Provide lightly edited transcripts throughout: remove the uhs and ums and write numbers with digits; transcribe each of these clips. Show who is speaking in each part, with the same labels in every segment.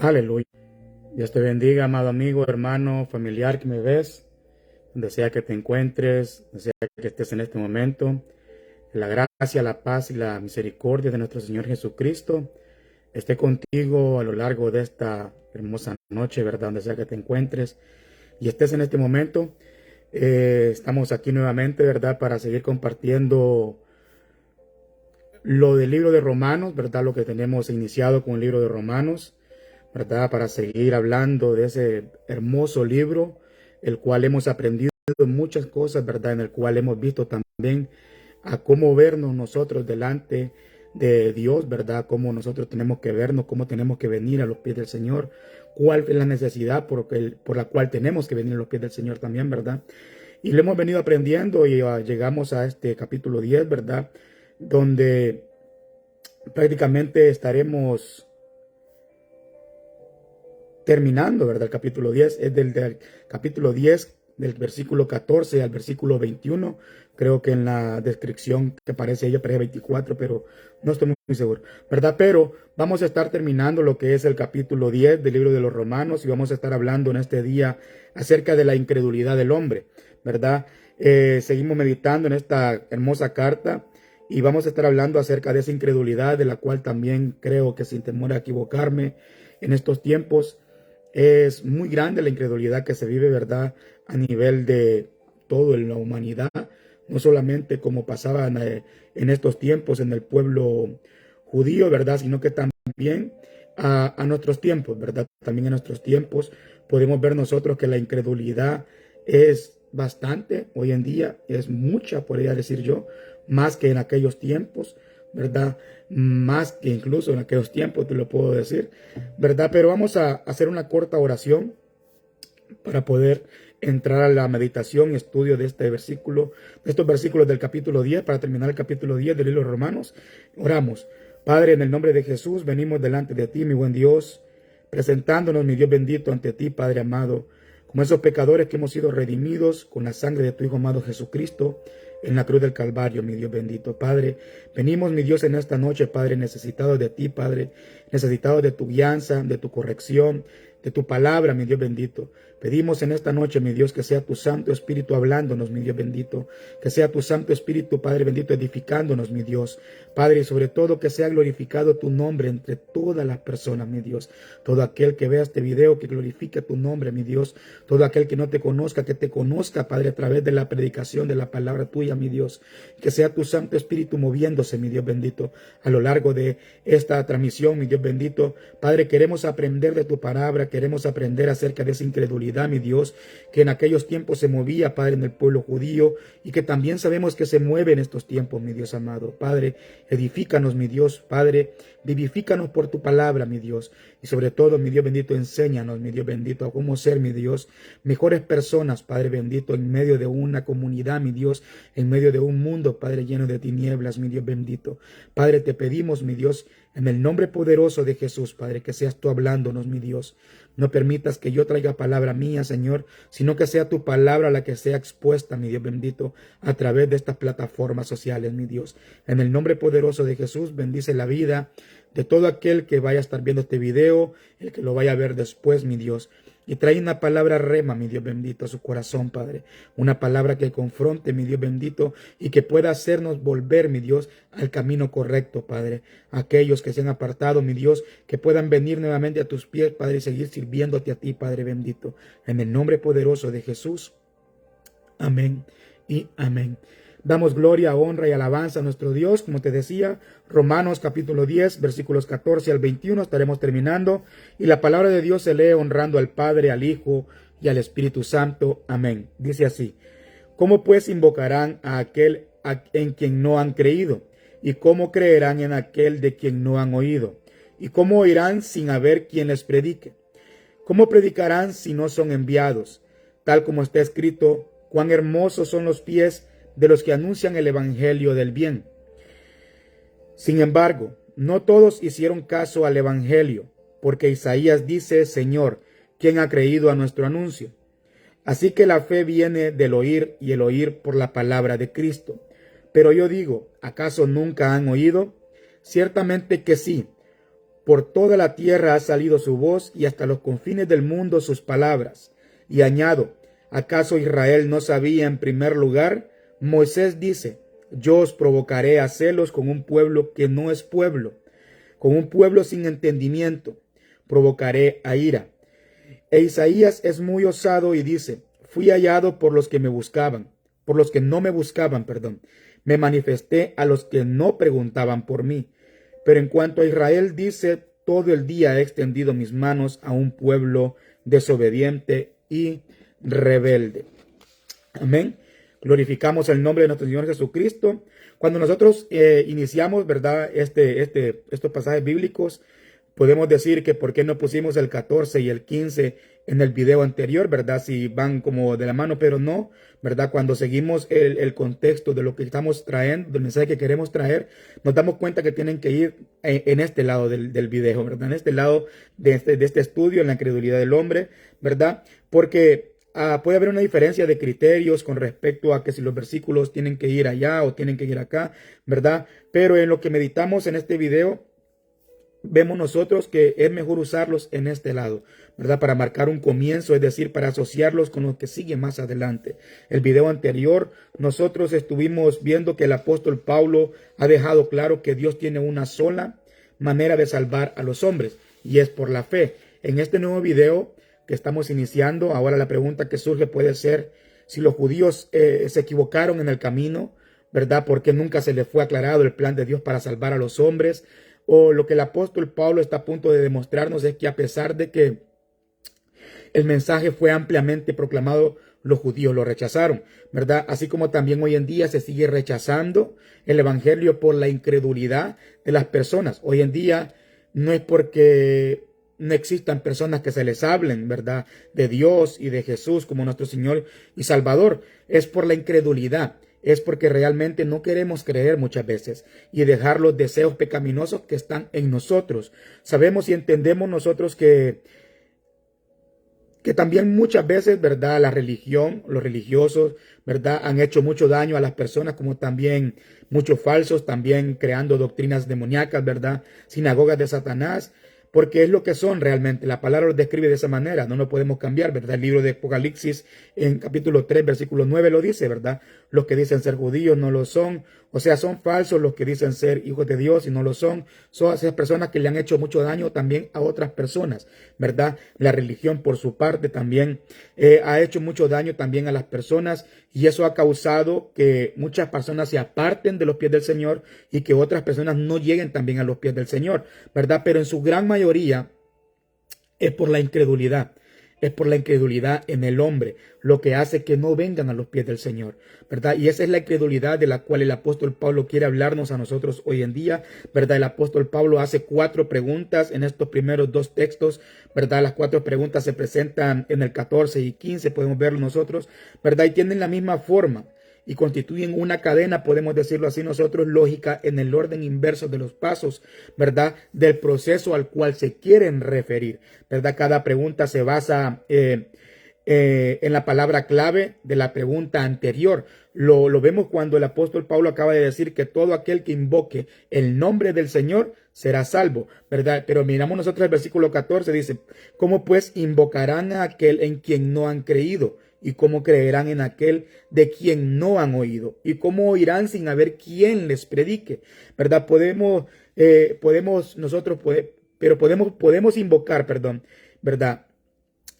Speaker 1: Aleluya. Dios te bendiga, amado amigo, hermano, familiar que me ves, donde sea que te encuentres, donde sea que estés en este momento. La gracia, la paz y la misericordia de nuestro Señor Jesucristo esté contigo a lo largo de esta hermosa noche, ¿verdad? Donde sea que te encuentres y estés en este momento. Estamos aquí nuevamente, ¿verdad? Para seguir compartiendo lo del libro de Romanos, ¿verdad? Lo que tenemos iniciado con el libro de Romanos, ¿verdad? Para seguir hablando de ese hermoso libro, el cual hemos aprendido muchas cosas, ¿verdad? En el cual hemos visto también a cómo vernos nosotros delante de Dios, ¿verdad? Cómo nosotros tenemos que vernos, cómo tenemos que venir a los pies del Señor, cuál es la necesidad por la cual tenemos que venir a los pies del Señor también, ¿verdad? Y lo hemos venido aprendiendo y llegamos a este capítulo 10, ¿verdad? Donde prácticamente estaremos terminando, ¿verdad? El capítulo 10 es del capítulo 10, del versículo 14 al versículo 21. Creo que en la descripción que aparece ella aparece 24, pero no estoy muy seguro, ¿verdad? Pero vamos a estar terminando lo que es el capítulo 10 del libro de los Romanos y vamos a estar hablando en este día acerca de la incredulidad del hombre, ¿verdad? Seguimos meditando en esta hermosa carta y vamos a estar hablando acerca de esa incredulidad de la cual también creo que, sin temor a equivocarme, en estos tiempos es muy grande la incredulidad que se vive, ¿verdad? A nivel de toda la humanidad, no solamente como pasaba en estos tiempos en el pueblo judío, ¿verdad? Sino que también a nuestros tiempos, ¿verdad? También en nuestros tiempos podemos ver nosotros que la incredulidad es bastante, hoy en día es mucha, podría decir yo, más que en aquellos tiempos, ¿verdad? Más que incluso en aquellos tiempos, te lo puedo decir, ¿verdad? Pero vamos a hacer una corta oración para poder entrar a la meditación y estudio de este versículo, de estos versículos del capítulo 10, para terminar el capítulo 10 del libro de Romanos. Oramos. Padre, en el nombre de Jesús, venimos delante de ti, mi buen Dios, presentándonos, mi Dios bendito, ante ti, Padre amado, como esos pecadores que hemos sido redimidos con la sangre de tu Hijo amado Jesucristo en la cruz del Calvario, mi Dios bendito. Padre, venimos, mi Dios, en esta noche, Padre, necesitados de ti, Padre, necesitados de tu guianza, de tu corrección, de tu palabra, mi Dios bendito. Pedimos en esta noche, mi Dios, que sea tu Santo Espíritu hablándonos, mi Dios bendito. Que sea tu Santo Espíritu, Padre bendito, edificándonos, mi Dios. Padre, y sobre todo que sea glorificado tu nombre entre todas las personas, mi Dios. Todo aquel que vea este video, que glorifique tu nombre, mi Dios. Todo aquel que no te conozca, que te conozca, Padre, a través de la predicación de la palabra tuya, mi Dios. Que sea tu Santo Espíritu moviéndose, mi Dios bendito, a lo largo de esta transmisión, mi Dios bendito. Padre, queremos aprender de tu palabra, queremos aprender acerca de esa incredulidad, mi Dios, que en aquellos tiempos se movía, Padre, en el pueblo judío y que también sabemos que se mueve en estos tiempos, mi Dios amado. Padre, edifícanos, mi Dios, Padre, vivifícanos por tu palabra, mi Dios, y sobre todo, mi Dios bendito, enséñanos, mi Dios bendito, a cómo ser, mi Dios, mejores personas, Padre bendito, en medio de una comunidad, mi Dios, en medio de un mundo, Padre, lleno de tinieblas, mi Dios bendito. Padre, te pedimos, mi Dios, en el nombre poderoso de Jesús, Padre, que seas tú hablándonos, mi Dios. No permitas que yo traiga palabra mía, Señor, sino que sea tu palabra la que sea expuesta, mi Dios bendito, a través de estas plataformas sociales, mi Dios. En el nombre poderoso de Jesús, bendice la vida de todo aquel que vaya a estar viendo este video, el que lo vaya a ver después, mi Dios. Y trae una palabra rema, mi Dios bendito, a su corazón, Padre. Una palabra que confronte, mi Dios bendito, y que pueda hacernos volver, mi Dios, al camino correcto, Padre. Aquellos que se han apartado, mi Dios, que puedan venir nuevamente a tus pies, Padre, y seguir sirviéndote a ti, Padre bendito. En el nombre poderoso de Jesús. Amén y amén. Damos gloria, honra y alabanza a nuestro Dios, como te decía, Romanos capítulo 10, versículos 14 al 21, estaremos terminando, y la palabra de Dios se lee honrando al Padre, al Hijo y al Espíritu Santo. Amén. Dice así: ¿cómo pues invocarán a aquel en quien no han creído? ¿Y cómo creerán en aquel de quien no han oído? ¿Y cómo oirán sin haber quien les predique? ¿Cómo predicarán si no son enviados? Tal como está escrito: cuán hermosos son los pies de los que anuncian el evangelio del bien. Sin embargo, no todos hicieron caso al evangelio, porque Isaías dice: Señor, ¿quién ha creído a nuestro anuncio? Así que la fe viene del oír, y el oír por la palabra de Cristo. Pero yo digo, ¿acaso nunca han oído? Ciertamente que sí. Por toda la tierra ha salido su voz y hasta los confines del mundo sus palabras. Y añado, ¿acaso Israel no sabía en primer lugar? Moisés dice, yo os provocaré a celos con un pueblo que no es pueblo, con un pueblo sin entendimiento, provocaré a ira. E Isaías es muy osado y dice, fui hallado por los que me buscaban, por los que no me buscaban, perdón. Me manifesté a los que no preguntaban por mí. Pero en cuanto a Israel dice, todo el día he extendido mis manos a un pueblo desobediente y rebelde. Amén. Glorificamos el nombre de nuestro Señor Jesucristo. Cuando nosotros iniciamos, ¿verdad? Estos pasajes bíblicos, podemos decir que por qué no pusimos el 14 y el 15 en el video anterior, ¿verdad? Si van como de la mano, pero no, ¿verdad? Cuando seguimos el contexto de lo que estamos trayendo, del mensaje que queremos traer, nos damos cuenta que tienen que ir en este lado del video, ¿verdad? En este lado de este estudio, en la incredulidad del hombre, ¿verdad? Porque puede haber una diferencia de criterios con respecto a que si los versículos tienen que ir allá o tienen que ir acá, ¿verdad? Pero en lo que meditamos en este video, vemos nosotros que es mejor usarlos en este lado, ¿verdad? Para marcar un comienzo, es decir, para asociarlos con lo que sigue más adelante. El video anterior, nosotros estuvimos viendo que el apóstol Pablo ha dejado claro que Dios tiene una sola manera de salvar a los hombres, y es por la fe. En este nuevo video que estamos iniciando, ahora la pregunta que surge puede ser si los judíos se equivocaron en el camino, ¿verdad? Porque nunca se les fue aclarado el plan de Dios para salvar a los hombres. O lo que el apóstol Pablo está a punto de demostrarnos es que a pesar de que el mensaje fue ampliamente proclamado, los judíos lo rechazaron, ¿verdad? Así como también hoy en día se sigue rechazando el evangelio por la incredulidad de las personas. Hoy en día no es porque no existan personas que se les hablen, ¿verdad? De Dios y de Jesús como nuestro Señor y Salvador. Es por la incredulidad. Es porque realmente no queremos creer muchas veces y dejar los deseos pecaminosos que están en nosotros. Sabemos y entendemos nosotros que también muchas veces, ¿verdad? La religión, los religiosos, ¿verdad? Han hecho mucho daño a las personas, como también muchos falsos, también creando doctrinas demoníacas, ¿verdad? Sinagogas de Satanás. Porque es lo que son realmente. La palabra lo describe de esa manera. No lo podemos cambiar, ¿verdad? El libro de Apocalipsis en capítulo 3, versículo 9 lo dice, ¿verdad? Los que dicen ser judíos no lo son. O sea, son falsos los que dicen ser hijos de Dios y no lo son. Son esas personas que le han hecho mucho daño también a otras personas, ¿verdad? La religión, por su parte, también ha hecho mucho daño también a las personas. Y eso ha causado que muchas personas se aparten de los pies del Señor y que otras personas no lleguen también a los pies del Señor, ¿verdad? Pero en su gran mayoría es por la incredulidad. Es por la incredulidad en el hombre lo que hace que no vengan a los pies del Señor, ¿verdad? Y esa es la incredulidad de la cual el apóstol Pablo quiere hablarnos a nosotros hoy en día, ¿verdad? El apóstol Pablo hace 4 preguntas en estos primeros 2 textos, ¿verdad? Las 4 preguntas se presentan en el 14 y 15, podemos verlo nosotros, ¿verdad? Y tienen la misma forma y constituyen una cadena, podemos decirlo así nosotros, lógica en el orden inverso de los pasos, ¿verdad? Del proceso al cual se quieren referir, ¿verdad? Cada pregunta se basa en la palabra clave de la pregunta anterior. Lo vemos cuando el apóstol Pablo acaba de decir que todo aquel que invoque el nombre del Señor será salvo, ¿verdad? Pero miramos nosotros el versículo 14, dice, ¿cómo pues invocarán a aquel en quien no han creído? ¿Y cómo creerán en aquel de quien no han oído? ¿Y cómo oirán sin haber quien les predique? ¿Verdad? Podemos invocar, ¿verdad?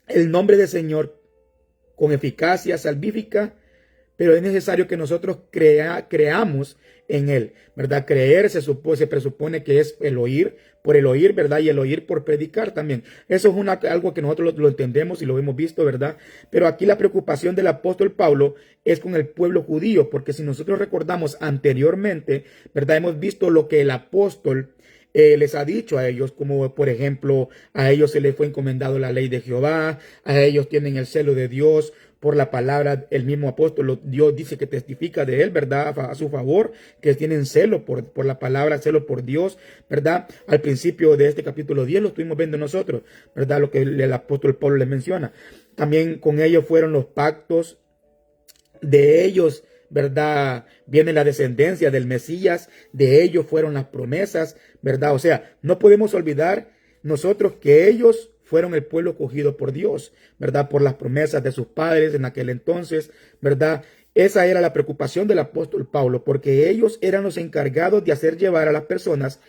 Speaker 1: El nombre del Señor con eficacia salvífica, pero es necesario que nosotros creamos en Él, ¿verdad? Creer se presupone que es el oír, por el oír, ¿verdad? Y el oír por predicar también. Eso es algo que nosotros lo entendemos y lo hemos visto, ¿verdad? Pero aquí la preocupación del apóstol Pablo es con el pueblo judío, porque si nosotros recordamos anteriormente, ¿verdad? Hemos visto lo que el apóstol les ha dicho a ellos, como por ejemplo, a ellos se les fue encomendado la ley de Jehová, a ellos tienen el celo de Dios por la palabra. El mismo apóstol, Dios dice que testifica de él, ¿verdad? A su favor, que tienen celo por la palabra, celo por Dios, ¿verdad? Al principio de este capítulo 10 lo estuvimos viendo nosotros, ¿verdad? Lo que el apóstol Pablo les menciona. También con ellos fueron los pactos de ellos, ¿verdad? Viene la descendencia del Mesías, de ellos fueron las promesas, ¿verdad? O sea, no podemos olvidar nosotros que ellos fueron el pueblo escogido por Dios, ¿verdad? Por las promesas de sus padres en aquel entonces, ¿verdad? Esa era la preocupación del apóstol Pablo, porque ellos eran los encargados de hacer llevar a las personas,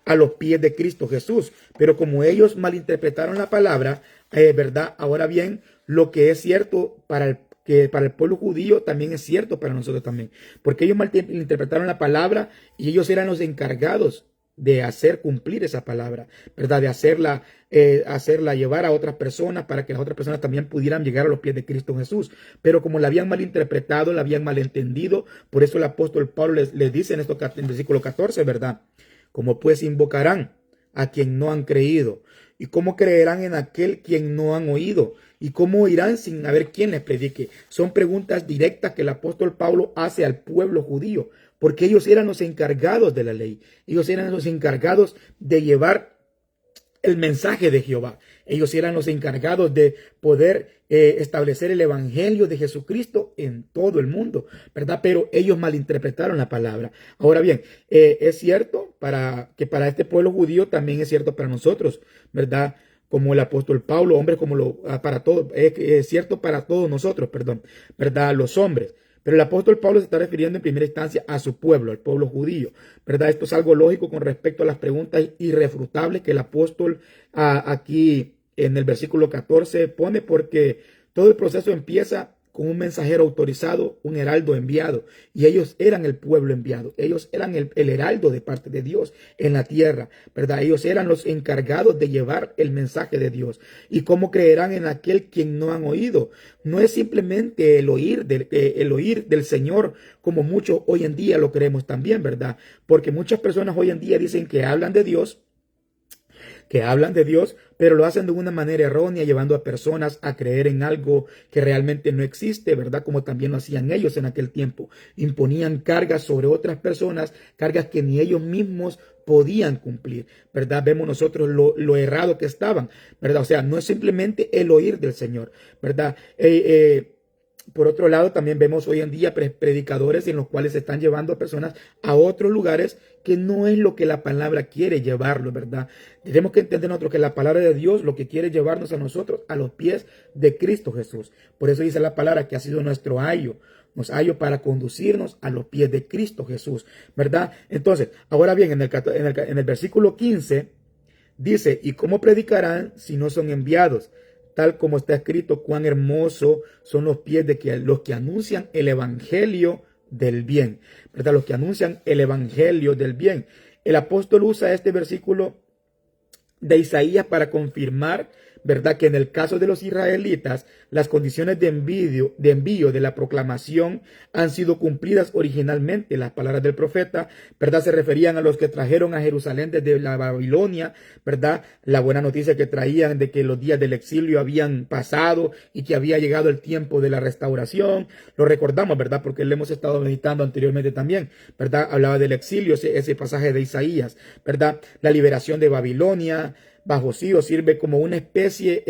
Speaker 1: a los pies de Cristo Jesús. Pero como ellos malinterpretaron la palabra, ¿verdad? Ahora bien, lo que es cierto para el pueblo judío también es cierto para nosotros también, porque ellos malinterpretaron la palabra y ellos eran los encargados de hacer cumplir esa palabra, ¿verdad? De hacerla llevar a otras personas para que las otras personas también pudieran llegar a los pies de Cristo Jesús. Pero como la habían malinterpretado, la habían malentendido, por eso el apóstol Pablo les dice en el versículo 14, ¿verdad? ¿Cómo pues invocarán a quien no han creído? ¿Y cómo creerán en aquel quien no han oído? ¿Y cómo oirán sin haber quien les predique? Son preguntas directas que el apóstol Pablo hace al pueblo judío, porque ellos eran los encargados de la ley. Ellos eran los encargados de llevar el mensaje de Jehová. Ellos eran los encargados de poder establecer el evangelio de Jesucristo en todo el mundo, ¿verdad? Pero ellos malinterpretaron la palabra. Ahora bien, es cierto para este pueblo judío, también es cierto para nosotros, ¿verdad? Como el apóstol Pablo, hombres para todos, es cierto para todos nosotros, ¿verdad? Los hombres. Pero el apóstol Pablo se está refiriendo en primera instancia a su pueblo, al pueblo judío, ¿verdad? Esto es algo lógico con respecto a las preguntas irrefutables que el apóstol aquí en el versículo 14 pone, porque todo el proceso empieza con un mensajero autorizado, un heraldo enviado, y ellos eran el pueblo enviado, ellos eran el heraldo de parte de Dios en la tierra, ¿verdad? Ellos eran los encargados de llevar el mensaje de Dios. ¿Y cómo creerán en aquel quien no han oído? No es simplemente el oír del Señor, como muchos hoy en día lo creemos también, ¿verdad? Porque muchas personas hoy en día dicen que hablan de Dios, pero lo hacen de una manera errónea, llevando a personas a creer en algo que realmente no existe, ¿verdad? Como también lo hacían ellos en aquel tiempo. Imponían cargas sobre otras personas, cargas que ni ellos mismos podían cumplir, ¿verdad? Vemos nosotros lo errado que estaban, ¿verdad? O sea, no es simplemente el oír del Señor, ¿verdad? Por otro lado, también vemos hoy en día predicadores en los cuales se están llevando a personas a otros lugares que no es lo que la palabra quiere llevarlo, ¿verdad? Tenemos que entender nosotros que la palabra de Dios lo que quiere llevarnos a nosotros a los pies de Cristo Jesús. Por eso dice la palabra que ha sido nuestro ayo. Nos hallo para conducirnos a los pies de Cristo Jesús, ¿verdad? Entonces, ahora bien, en el versículo 15 dice, ¿y cómo predicarán si no son enviados? Tal como está escrito, cuán hermoso son los pies de los que anuncian el evangelio del bien, ¿verdad? Los que anuncian el evangelio del bien. El apóstol usa este versículo de Isaías para confirmar, ¿verdad?, que en el caso de los israelitas, las condiciones de envío de la proclamación han sido cumplidas originalmente. Las palabras del profeta, ¿verdad?, se referían a los que trajeron a Jerusalén desde la Babilonia, ¿verdad? La buena noticia que traían de que los días del exilio habían pasado y que había llegado el tiempo de la restauración. Lo recordamos, ¿verdad?, porque lo hemos estado meditando anteriormente también, ¿verdad? Hablaba del exilio, ese pasaje de Isaías, ¿verdad? La liberación de Babilonia bajo Ciro sirve como una especie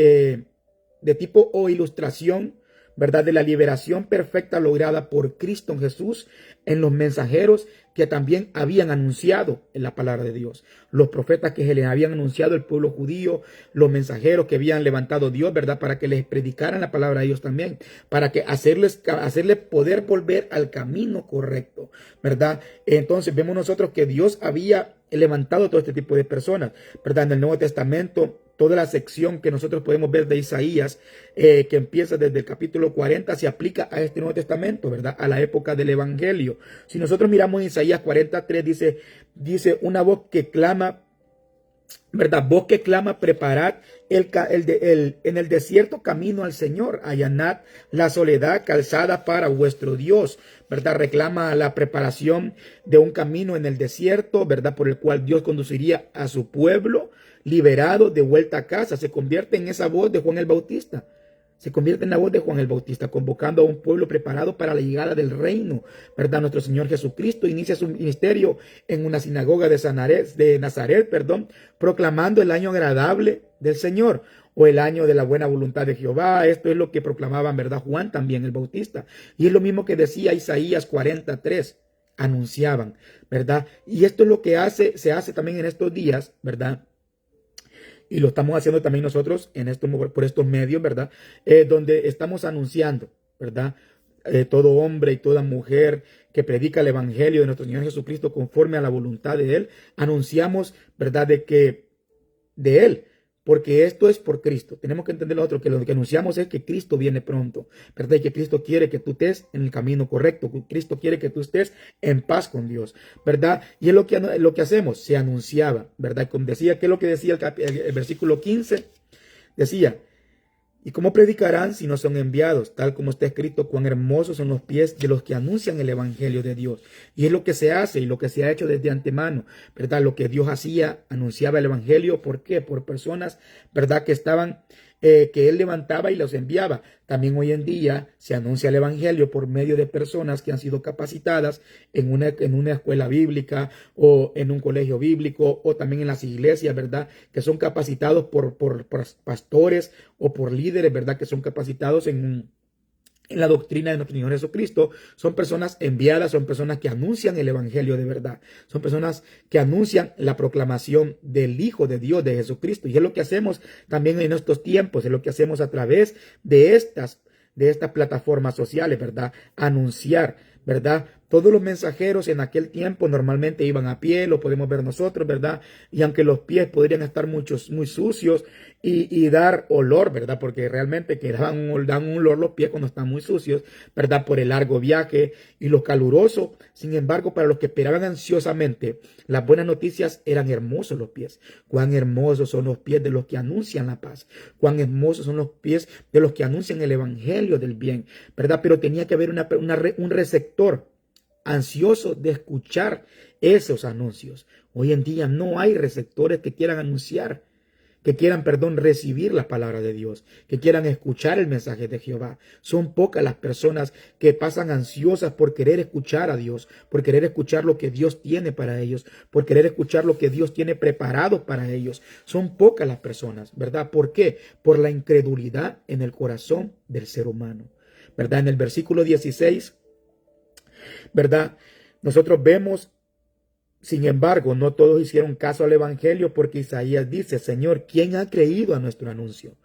Speaker 1: de tipo o ilustración, ¿verdad?, de la liberación perfecta lograda por Cristo Jesús en los mensajeros que también habían anunciado en la palabra de Dios. Los profetas que se les habían anunciado al pueblo judío, los mensajeros que habían levantado Dios, ¿verdad?, para que les predicaran la palabra a ellos también, para que hacerles poder volver al camino correcto, ¿verdad? Entonces vemos nosotros que Dios había levantado todo este tipo de personas, ¿verdad? En el Nuevo Testamento, toda la sección que nosotros podemos ver de Isaías, que empieza desde el capítulo 40, se aplica a este Nuevo Testamento, ¿verdad? A la época del Evangelio. Si nosotros miramos en Isaías 43, dice una voz que clama, ¿verdad? Voz que clama, preparad en el desierto camino al Señor, allanad la soledad calzada para vuestro Dios, ¿verdad? Reclama la preparación de un camino en el desierto, ¿verdad?, por el cual Dios conduciría a su pueblo liberado de vuelta a casa. Se convierte en esa voz de Juan el Bautista. Se convierte en la voz de Juan el Bautista, convocando a un pueblo preparado para la llegada del reino, ¿verdad? Nuestro Señor Jesucristo inicia su ministerio en una sinagoga de Nazaret, proclamando el año agradable del Señor, o el año de la buena voluntad de Jehová. Esto es lo que proclamaban, ¿verdad? Juan también el Bautista. Y es lo mismo que decía Isaías 43, anunciaban, ¿verdad? Y esto es lo que se hace también en estos días, ¿verdad? Y lo estamos haciendo también nosotros por estos medios, ¿verdad? Donde estamos anunciando, ¿verdad? Todo hombre y toda mujer que predica el evangelio de nuestro Señor Jesucristo conforme a la voluntad de Él, anunciamos, ¿verdad? De Él, porque esto es por Cristo. Tenemos que entender lo otro, que lo que anunciamos es que Cristo viene pronto, ¿verdad? Y que Cristo quiere que tú estés en el camino correcto, que Cristo quiere que tú estés en paz con Dios, ¿verdad? Y es lo que hacemos, se anunciaba, ¿verdad? Como decía, ¿qué es lo que decía el versículo 15? Decía, ¿y cómo predicarán si no son enviados? Tal como está escrito, cuán hermosos son los pies de los que anuncian el evangelio de Dios. Y es lo que se hace y lo que se ha hecho desde antemano, ¿verdad? Lo que Dios hacía, anunciaba el evangelio. ¿Por qué? Por personas, ¿verdad? Que Él levantaba y los enviaba. También hoy en día se anuncia el evangelio por medio de personas que han sido capacitadas en una escuela bíblica o en un colegio bíblico o también en las iglesias, ¿verdad? Que son capacitados por pastores o por líderes, ¿verdad? Que son capacitados en la doctrina de nuestro Señor Jesucristo. Son personas enviadas, son personas que anuncian el evangelio de verdad, son personas que anuncian la proclamación del Hijo de Dios, de Jesucristo. Y es lo que hacemos también en estos tiempos, es lo que hacemos a través de estas plataformas sociales, ¿verdad? Anunciar, ¿verdad? Todos los mensajeros en aquel tiempo normalmente iban a pie, lo podemos ver nosotros, ¿verdad? Y aunque los pies podrían estar muy sucios y dar olor, ¿verdad? Porque realmente dan un olor los pies cuando están muy sucios, ¿verdad? Por el largo viaje y lo caluroso. Sin embargo, para los que esperaban ansiosamente, las buenas noticias eran hermosos los pies. Cuán hermosos son los pies de los que anuncian la paz. Cuán hermosos son los pies de los que anuncian el evangelio del bien, ¿verdad? Pero tenía que haber un receptor ansioso de escuchar esos anuncios. Hoy en día no hay receptores que quieran anunciar, que quieran, recibir la palabra de Dios, que quieran escuchar el mensaje de Jehová. Son pocas las personas que pasan ansiosas por querer escuchar a Dios, por querer escuchar lo que Dios tiene para ellos, por querer escuchar lo que Dios tiene preparado para ellos. Son pocas las personas, ¿verdad? ¿Por qué? Por la incredulidad en el corazón del ser humano, ¿verdad? En el versículo 16, ¿verdad? Nosotros vemos, sin embargo, no todos hicieron caso al evangelio porque Isaías dice, Señor, ¿quién ha creído a nuestro anuncio? O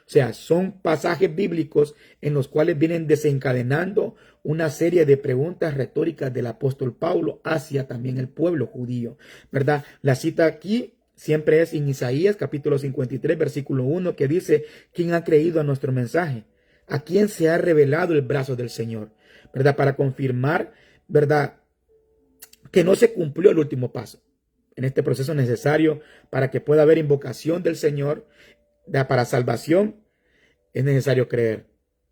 Speaker 1: sea, son pasajes bíblicos en los cuales vienen desencadenando una serie de preguntas retóricas del apóstol Pablo hacia también el pueblo judío, ¿verdad? La cita aquí siempre es en Isaías capítulo 53, versículo 1, que dice, ¿quién ha creído a nuestro mensaje? ¿A quién se ha revelado el brazo del Señor? ¿Verdad? Para confirmar, ¿verdad?, que no se cumplió el último paso en este proceso necesario para que pueda haber invocación del Señor para salvación. Es necesario creer.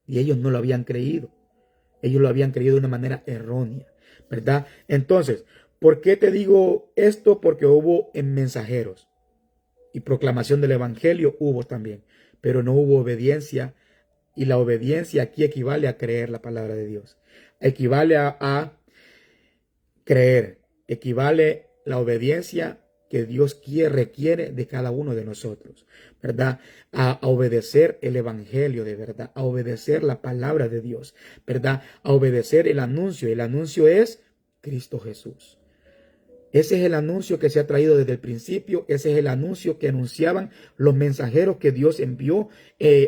Speaker 1: Y ellos no lo habían creído. Ellos lo habían creído de una manera errónea, ¿verdad? Entonces, ¿por qué te digo esto? Porque hubo en mensajeros y proclamación del evangelio hubo también, pero no hubo obediencia. Y la obediencia aquí equivale a creer la palabra de Dios. Equivale a creer, equivale la obediencia que Dios requiere de cada uno de nosotros, ¿verdad? A obedecer el evangelio de verdad, a obedecer la palabra de Dios, ¿verdad? A obedecer el anuncio. El anuncio es Cristo Jesús. Ese es el anuncio que se ha traído desde el principio. Ese es el anuncio que anunciaban los mensajeros que Dios envió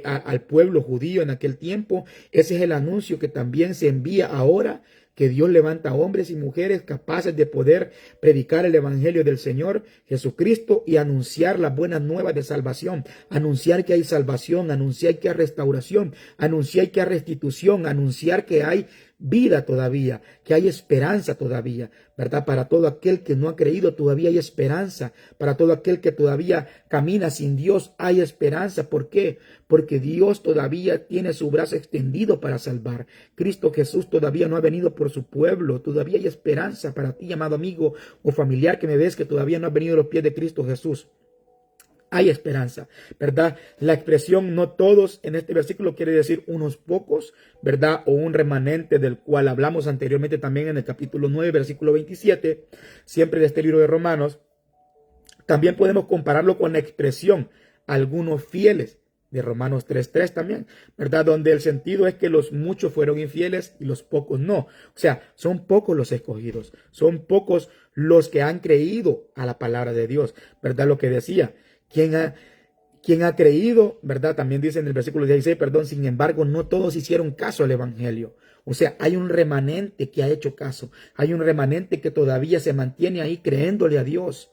Speaker 1: al pueblo judío en aquel tiempo. Ese es el anuncio que también se envía ahora, que Dios levanta hombres y mujeres capaces de poder predicar el evangelio del Señor Jesucristo y anunciar las buenas nuevas de salvación, anunciar que hay salvación, anunciar que hay restauración, anunciar que hay restitución, anunciar que hay vida todavía, que hay esperanza todavía, ¿verdad? Para todo aquel que no ha creído todavía hay esperanza, para todo aquel que todavía camina sin Dios hay esperanza. ¿Por qué? Porque Dios todavía tiene su brazo extendido para salvar. Cristo Jesús todavía no ha venido por su pueblo, todavía hay esperanza para ti, amado amigo o familiar que me ves, que todavía no ha venido a los pies de Cristo Jesús. hay esperanza, ¿verdad? La expresión no todos en este versículo quiere decir unos pocos, ¿verdad? O un remanente del cual hablamos anteriormente también en el capítulo 9, versículo 27, siempre de este libro de Romanos. También podemos compararlo con la expresión algunos fieles de Romanos 3:3 también, ¿verdad? Donde el sentido es que los muchos fueron infieles y los pocos no. O sea, son pocos los escogidos, son pocos los que han creído a la palabra de Dios, ¿verdad? Lo que decía, quien ha creído, ¿verdad? También dice en el versículo 16, perdón, sin embargo, no todos hicieron caso al evangelio. O sea, hay un remanente que ha hecho caso, hay un remanente que todavía se mantiene ahí creyéndole a Dios.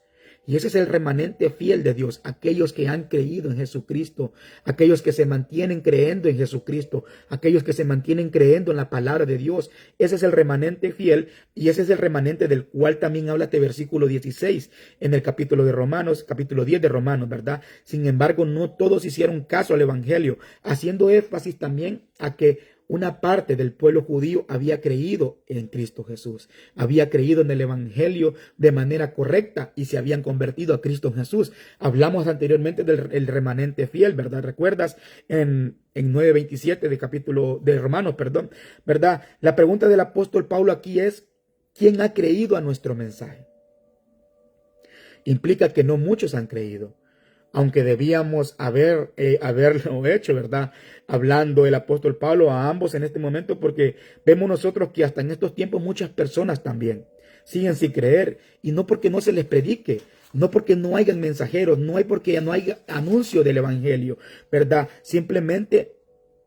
Speaker 1: Y ese es el remanente fiel de Dios, aquellos que han creído en Jesucristo, aquellos que se mantienen creyendo en Jesucristo, aquellos que se mantienen creyendo en la palabra de Dios. Ese es el remanente fiel y ese es el remanente del cual también habla este versículo 16 en el capítulo de Romanos, capítulo 10 de Romanos, ¿verdad? Sin embargo, no todos hicieron caso al evangelio, haciendo énfasis también a que una parte del pueblo judío había creído en Cristo Jesús, había creído en el evangelio de manera correcta y se habían convertido a Cristo Jesús. Hablamos anteriormente del remanente fiel, ¿verdad? ¿Recuerdas? En 9:27 de Romanos, perdón, ¿verdad? La pregunta del apóstol Pablo aquí es, ¿quién ha creído a nuestro mensaje? Implica que no muchos han creído, aunque debíamos haberlo hecho, ¿verdad? Hablando el apóstol Pablo a ambos en este momento, porque vemos nosotros que hasta en estos tiempos muchas personas también siguen sin creer, y no porque no se les predique, no porque no hayan mensajeros, no hay porque no haya anuncio del evangelio, ¿verdad? Simplemente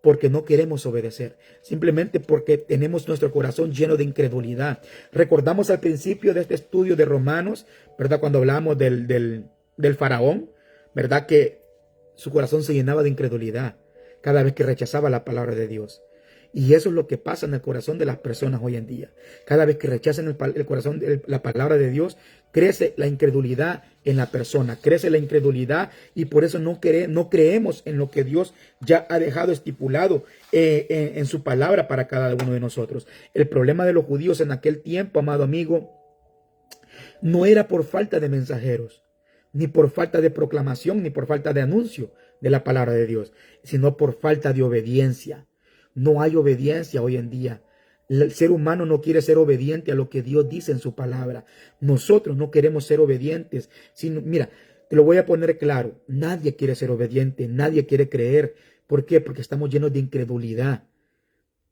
Speaker 1: porque no queremos obedecer, simplemente porque tenemos nuestro corazón lleno de incredulidad. Recordamos al principio de este estudio de Romanos, ¿verdad? Cuando hablábamos del faraón, ¿verdad? Que su corazón se llenaba de incredulidad cada vez que rechazaba la palabra de Dios. Y eso es lo que pasa en el corazón de las personas hoy en día. Cada vez que rechazan el corazón, la palabra de Dios, crece la incredulidad en la persona, crece la incredulidad y por eso no creemos en lo que Dios ya ha dejado estipulado en su palabra para cada uno de nosotros. El problema de los judíos en aquel tiempo, amado amigo, no era por falta de mensajeros, ni por falta de proclamación, ni por falta de anuncio de la palabra de Dios, sino por falta de obediencia. No hay obediencia hoy en día. El ser humano no quiere ser obediente a lo que Dios dice en su palabra. Nosotros no queremos ser obedientes. Mira, te lo voy a poner claro. Nadie quiere ser obediente, nadie quiere creer. ¿Por qué? Porque estamos llenos de incredulidad.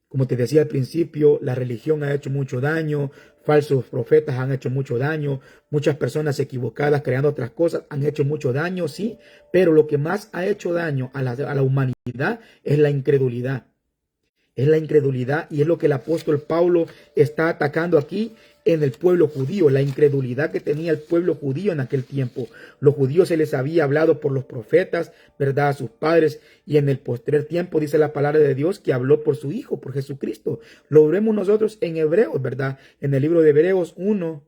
Speaker 1: Como te decía al principio, la religión ha hecho mucho daño, falsos profetas han hecho mucho daño, muchas personas equivocadas creando otras cosas han hecho mucho daño, sí, pero lo que más ha hecho daño a la humanidad es la incredulidad. Es la incredulidad y es lo que el apóstol Pablo está atacando aquí en el pueblo judío, la incredulidad que tenía el pueblo judío en aquel tiempo. Los judíos se les había hablado por los profetas, ¿verdad? A sus padres, y en el postrer tiempo dice la palabra de Dios que habló por su Hijo, por Jesucristo. Lo vemos nosotros en Hebreos, ¿verdad? En el libro de Hebreos 1,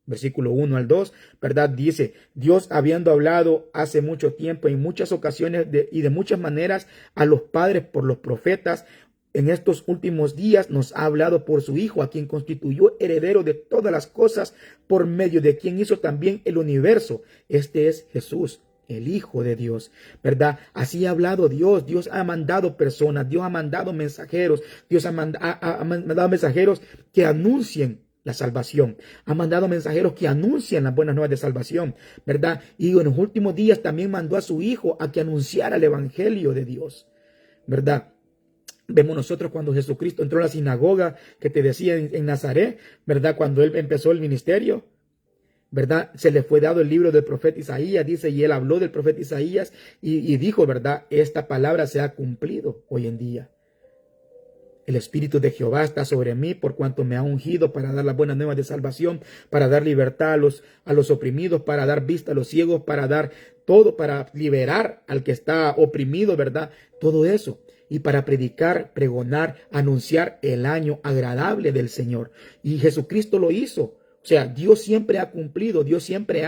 Speaker 1: versículo 1 al 2, ¿verdad? Dice, Dios habiendo hablado hace mucho tiempo, en muchas ocasiones y de muchas maneras a los padres por los profetas, en estos últimos días nos ha hablado por su Hijo, a quien constituyó heredero de todas las cosas, por medio de quien hizo también el universo. Este es Jesús, el Hijo de Dios, ¿verdad? Así ha hablado Dios. Dios ha mandado personas, Dios ha mandado mensajeros, Dios ha mandado mensajeros que anuncien la salvación. Ha mandado mensajeros que anuncian las buenas nuevas de salvación, ¿verdad? Y en los últimos días también mandó a su Hijo a que anunciara el evangelio de Dios, ¿verdad? Vemos nosotros cuando Jesucristo entró a la sinagoga que te decía en Nazaret, ¿verdad? Cuando él empezó el ministerio, ¿verdad? Se le fue dado el libro del profeta Isaías, dice, y él habló del profeta Isaías y dijo, ¿verdad? Esta palabra se ha cumplido hoy en día. El Espíritu de Jehová está sobre mí por cuanto me ha ungido para dar las buenas nuevas de salvación, para dar libertad a los oprimidos, para dar vista a los ciegos, para dar todo, para liberar al que está oprimido, ¿verdad? Todo eso. Y para predicar, pregonar, anunciar el año agradable del Señor. Y Jesucristo lo hizo. O sea, Dios siempre ha cumplido, Dios siempre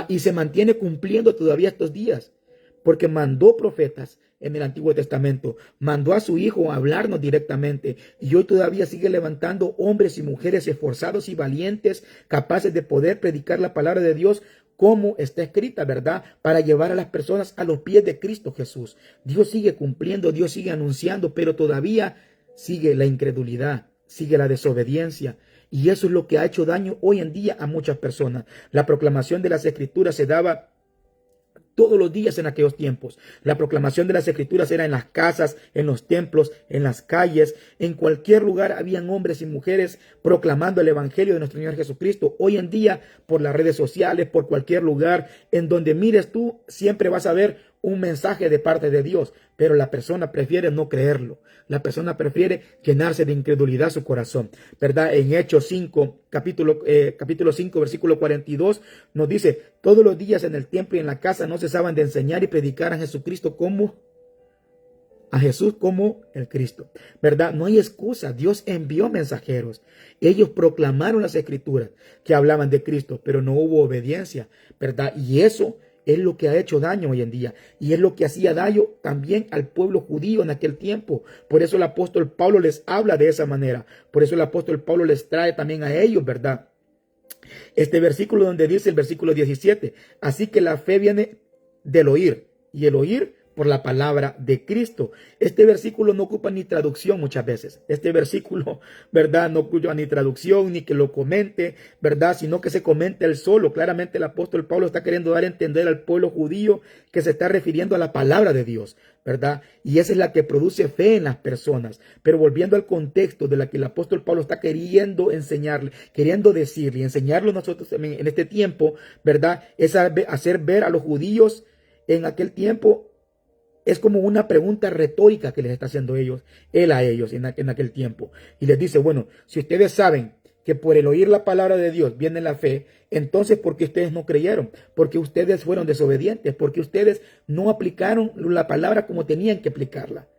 Speaker 1: y se mantiene cumpliendo todavía estos días. Porque mandó profetas en el Antiguo Testamento, mandó a su Hijo a hablarnos directamente y hoy todavía sigue levantando hombres y mujeres esforzados y valientes, capaces de poder predicar la palabra de Dios como está escrita, ¿verdad? Para llevar a las personas a los pies de Cristo Jesús. Dios sigue cumpliendo, Dios sigue anunciando, pero todavía sigue la incredulidad, sigue la desobediencia. Y eso es lo que ha hecho daño hoy en día a muchas personas. La proclamación de las Escrituras se daba todos los días en aquellos tiempos. La proclamación de las Escrituras era en las casas, en los templos, en las calles, en cualquier lugar habían hombres y mujeres proclamando el Evangelio de nuestro Señor Jesucristo. Hoy en día, por las redes sociales, por cualquier lugar, en donde mires tú, siempre vas a ver un mensaje de parte de Dios, pero la persona prefiere no creerlo. La persona prefiere llenarse de incredulidad su corazón, ¿verdad? En Hechos 5, capítulo 5, versículo 42, nos dice: todos los días en el templo y en la casa no cesaban de enseñar y predicar a Jesucristo a Jesús como el Cristo, ¿verdad? No hay excusa. Dios envió mensajeros. Ellos proclamaron las Escrituras que hablaban de Cristo, pero no hubo obediencia, ¿verdad? Y eso es lo que ha hecho daño hoy en día, y es lo que hacía daño también al pueblo judío en aquel tiempo. Por eso el apóstol Pablo les habla de esa manera. Por eso el apóstol Pablo les trae también a ellos, ¿verdad? Este versículo donde dice, el versículo 17, así que la fe viene del oír, y el oír por la palabra de Cristo. Este versículo no ocupa ni traducción muchas veces. Este versículo, ¿verdad? No ocupa ni traducción, ni que lo comente, ¿verdad? Sino que se comente él solo. Claramente el apóstol Pablo está queriendo dar a entender al pueblo judío que se está refiriendo a la palabra de Dios, ¿verdad? Y esa es la que produce fe en las personas. Pero volviendo al contexto de la que el apóstol Pablo está queriendo enseñarle, queriendo decirle y enseñarlo nosotros también en este tiempo, ¿verdad? Es hacer ver a los judíos en aquel tiempo. Es como una pregunta retórica que les está haciendo él a ellos en aquel tiempo. Y les dice, bueno, si ustedes saben que por el oír la palabra de Dios viene la fe, entonces ¿por qué ustedes no creyeron? Porque ustedes fueron desobedientes, porque ustedes no aplicaron la palabra como tenían que aplicarla.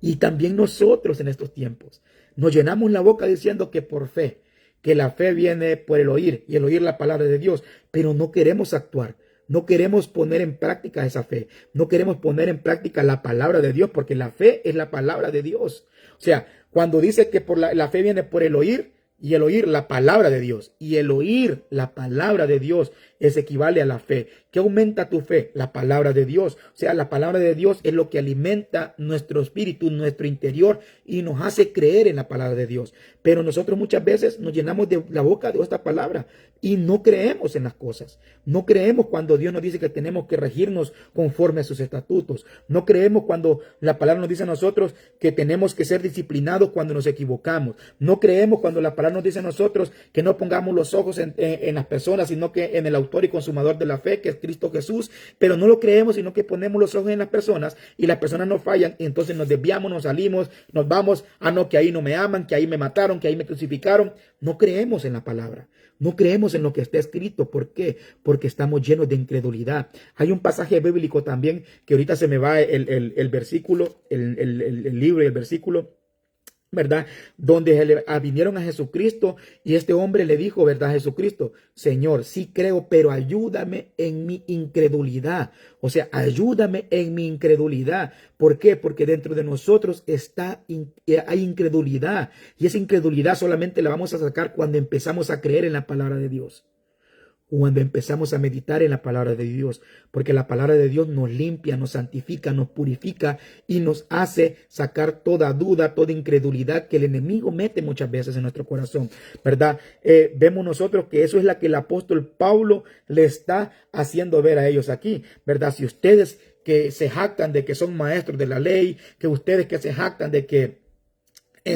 Speaker 1: Y también nosotros en estos tiempos nos llenamos la boca diciendo que por fe, que la fe viene por el oír y el oír la palabra de Dios, pero no queremos actuar. No queremos poner en práctica esa fe. No queremos poner en práctica la palabra de Dios, porque la fe es la palabra de Dios. O sea, cuando dice que la fe viene por el oír, y el oír la palabra de Dios, y el oír la palabra de Dios es equivale a la fe. ¿Qué aumenta tu fe? La palabra de Dios. O sea, la palabra de Dios es lo que alimenta nuestro espíritu, nuestro interior, y nos hace creer en la palabra de Dios. Pero nosotros muchas veces nos llenamos de la boca de esta palabra y no creemos en las cosas. No creemos cuando Dios nos dice que tenemos que regirnos conforme a sus estatutos. No creemos cuando la palabra nos dice a nosotros que tenemos que ser disciplinados cuando nos equivocamos. No creemos cuando la palabra nos dice a nosotros que no pongamos los ojos en las personas, sino que en el autor y consumador de la fe, que es Cristo Jesús. Pero no lo creemos, sino que ponemos los ojos en las personas y las personas nos fallan, y entonces nos desviamos, nos salimos, nos vamos, no, que ahí no me aman, que ahí me mataron, que ahí me crucificaron. No creemos en la palabra. No creemos en lo que está escrito. ¿Por qué? Porque estamos llenos de incredulidad. Hay un pasaje bíblico también, que ahorita se me va el versículo, el libro y el versículo, ¿verdad? Donde vinieron a Jesucristo y este hombre le dijo, ¿verdad? A Jesucristo, Señor, sí creo, pero ayúdame en mi incredulidad. O sea, ayúdame en mi incredulidad. ¿Por qué? Porque dentro de nosotros hay incredulidad, y esa incredulidad solamente la vamos a sacar cuando empezamos a creer en la palabra de Dios. Cuando empezamos a meditar en la palabra de Dios, porque la palabra de Dios nos limpia, nos santifica, nos purifica y nos hace sacar toda duda, toda incredulidad que el enemigo mete muchas veces en nuestro corazón, ¿verdad? Vemos nosotros que eso es la que el apóstol Pablo le está haciendo ver a ellos aquí, ¿verdad? Si ustedes que se jactan de que son maestros de la ley, que ustedes que se jactan de que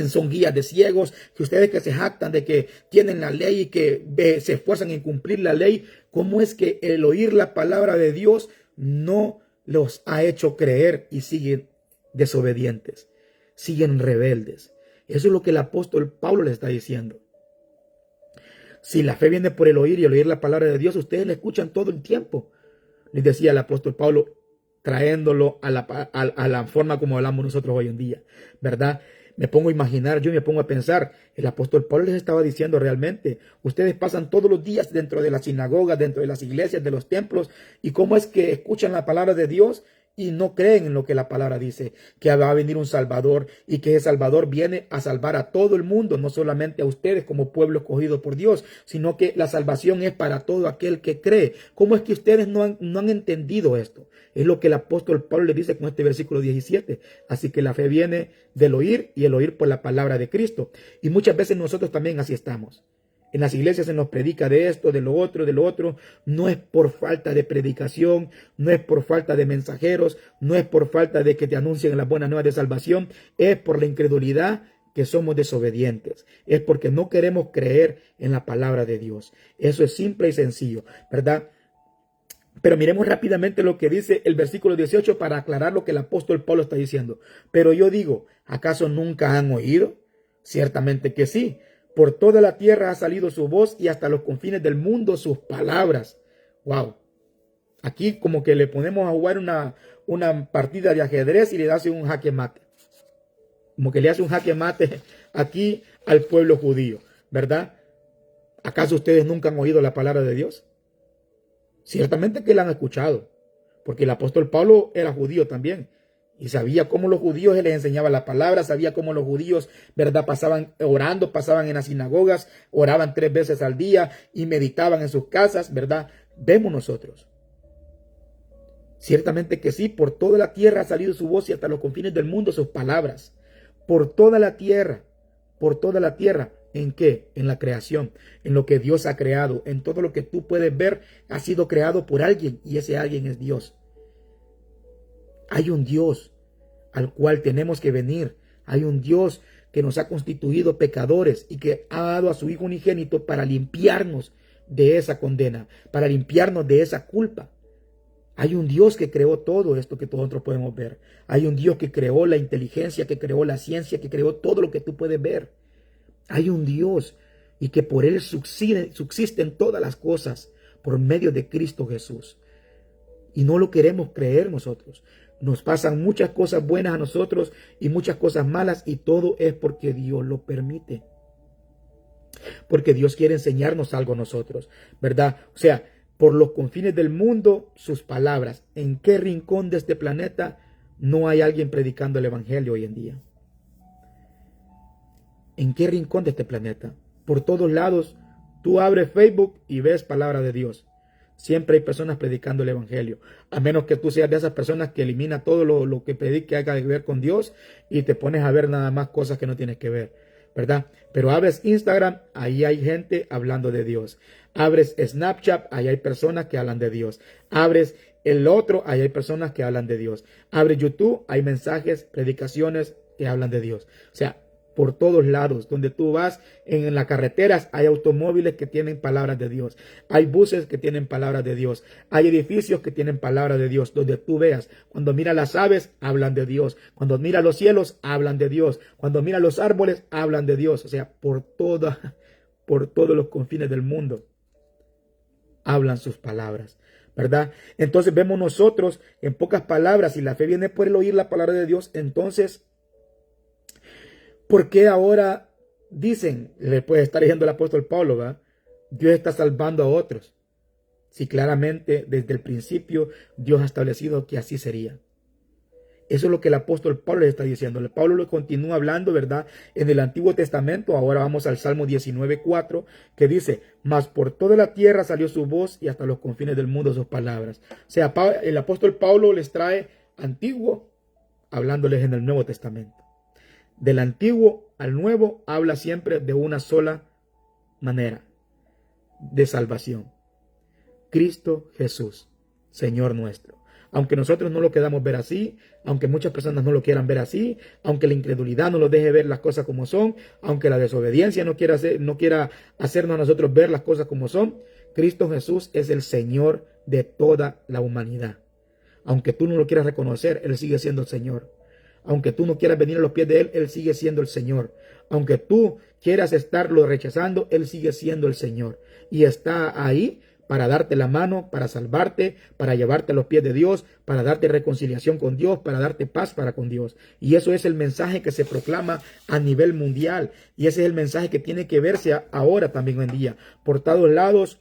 Speaker 1: son guías de ciegos, que ustedes que se jactan de que tienen la ley y que se esfuerzan en cumplir la ley, ¿cómo es que el oír la palabra de Dios no los ha hecho creer y siguen desobedientes, siguen rebeldes? Eso es lo que el apóstol Pablo le está diciendo. Si la fe viene por el oír y el oír la palabra de Dios, ustedes la escuchan todo el tiempo. Les decía el apóstol Pablo, traéndolo a la forma como hablamos nosotros hoy en día, ¿verdad? Me pongo a imaginar, yo me pongo a pensar, el apóstol Pablo les estaba diciendo realmente, ustedes pasan todos los días dentro de las sinagogas, dentro de las iglesias, de los templos, y cómo es que escuchan la palabra de Dios y no creen en lo que la palabra dice, que va a venir un Salvador y que ese Salvador viene a salvar a todo el mundo, no solamente a ustedes como pueblo escogido por Dios, sino que la salvación es para todo aquel que cree. ¿Cómo es que ustedes no han entendido esto? Es lo que el apóstol Pablo le dice con este versículo 17. Así que la fe viene del oír y el oír por la palabra de Cristo. Y muchas veces nosotros también así estamos. En las iglesias se nos predica de esto, de lo otro, de lo otro. No es por falta de predicación, no es por falta de mensajeros, no es por falta de que te anuncien las buenas nuevas de salvación, es por la incredulidad que somos desobedientes. Es porque no queremos creer en la palabra de Dios. Eso es simple y sencillo, ¿verdad? Pero miremos rápidamente lo que dice el versículo 18 para aclarar lo que el apóstol Pablo está diciendo. Pero yo digo, ¿acaso nunca han oído? Ciertamente que sí. Por toda la tierra ha salido su voz y hasta los confines del mundo sus palabras. Wow. Aquí como que le ponemos a jugar una partida de ajedrez y le hace un jaque mate. Como que le hace un jaque mate aquí al pueblo judío, ¿verdad? ¿Acaso ustedes nunca han oído la palabra de Dios? Ciertamente que la han escuchado, porque el apóstol Pablo era judío también. Y sabía cómo los judíos, él les enseñaba la palabra, sabía cómo los judíos, ¿verdad? Pasaban orando, pasaban en las sinagogas, oraban 3 veces al día y meditaban en sus casas, ¿verdad? Vemos nosotros. Ciertamente que sí, por toda la tierra ha salido su voz y hasta los confines del mundo sus palabras. Por toda la tierra, por toda la tierra. ¿En qué? En la creación, en lo que Dios ha creado, en todo lo que tú puedes ver ha sido creado por alguien y ese alguien es Dios. Hay un Dios al cual tenemos que venir. Hay un Dios que nos ha constituido pecadores y que ha dado a su Hijo unigénito para limpiarnos de esa condena, para limpiarnos de esa culpa. Hay un Dios que creó todo esto que nosotros podemos ver. Hay un Dios que creó la inteligencia, que creó la ciencia, que creó todo lo que tú puedes ver. Hay un Dios y que por Él subsisten todas las cosas por medio de Cristo Jesús. Y no lo queremos creer nosotros. Nos pasan muchas cosas buenas a nosotros y muchas cosas malas y todo es porque Dios lo permite. Porque Dios quiere enseñarnos algo a nosotros, ¿verdad? O sea, por los confines del mundo, sus palabras. ¿En qué rincón de este planeta no hay alguien predicando el evangelio hoy en día? ¿En qué rincón de este planeta? Por todos lados, tú abres Facebook y ves palabra de Dios. Siempre hay personas predicando el evangelio. A menos que tú seas de esas personas que elimina todo lo que predique haga que ver con Dios y te pones a ver nada más cosas que no tienes que ver, ¿verdad? Pero abres Instagram, ahí hay gente hablando de Dios. Abres Snapchat, ahí hay personas que hablan de Dios. Abres el otro, ahí hay personas que hablan de Dios. Abres YouTube, hay mensajes, predicaciones que hablan de Dios. O sea, por todos lados, donde tú vas, en las carreteras hay automóviles que tienen palabras de Dios. Hay buses que tienen palabras de Dios. Hay edificios que tienen palabras de Dios. Donde tú veas, cuando miras las aves, hablan de Dios. Cuando miras los cielos, hablan de Dios. Cuando miras los árboles, hablan de Dios. O sea, por todos los confines del mundo, hablan sus palabras, ¿verdad? Entonces vemos nosotros, en pocas palabras, si la fe viene por el oír la palabra de Dios, entonces, ¿por qué ahora dicen, le puede estar diciendo el apóstol Pablo, ¿verdad? Dios está salvando a otros? Si claramente desde el principio Dios ha establecido que así sería. Eso es lo que el apóstol Pablo le está diciendo. El Pablo lo continúa hablando, ¿verdad? En el Antiguo Testamento, ahora vamos al Salmo 19:4, que dice, mas por toda la tierra salió su voz y hasta los confines del mundo sus palabras. O sea, el apóstol Pablo les trae antiguo, hablándoles en el Nuevo Testamento. Del antiguo al nuevo habla siempre de una sola manera de salvación. Cristo Jesús, Señor nuestro. Aunque nosotros no lo queramos ver así, aunque muchas personas no lo quieran ver así, aunque la incredulidad no lo deje ver las cosas como son, aunque la desobediencia no quiera hacernos a nosotros ver las cosas como son, Cristo Jesús es el Señor de toda la humanidad. Aunque tú no lo quieras reconocer, Él sigue siendo el Señor. Aunque tú no quieras venir a los pies de Él, Él sigue siendo el Señor. Aunque tú quieras estarlo rechazando, Él sigue siendo el Señor. Y está ahí para darte la mano, para salvarte, para llevarte a los pies de Dios, para darte reconciliación con Dios, para darte paz para con Dios. Y eso es el mensaje que se proclama a nivel mundial. Y ese es el mensaje que tiene que verse ahora también hoy en día. Por todos lados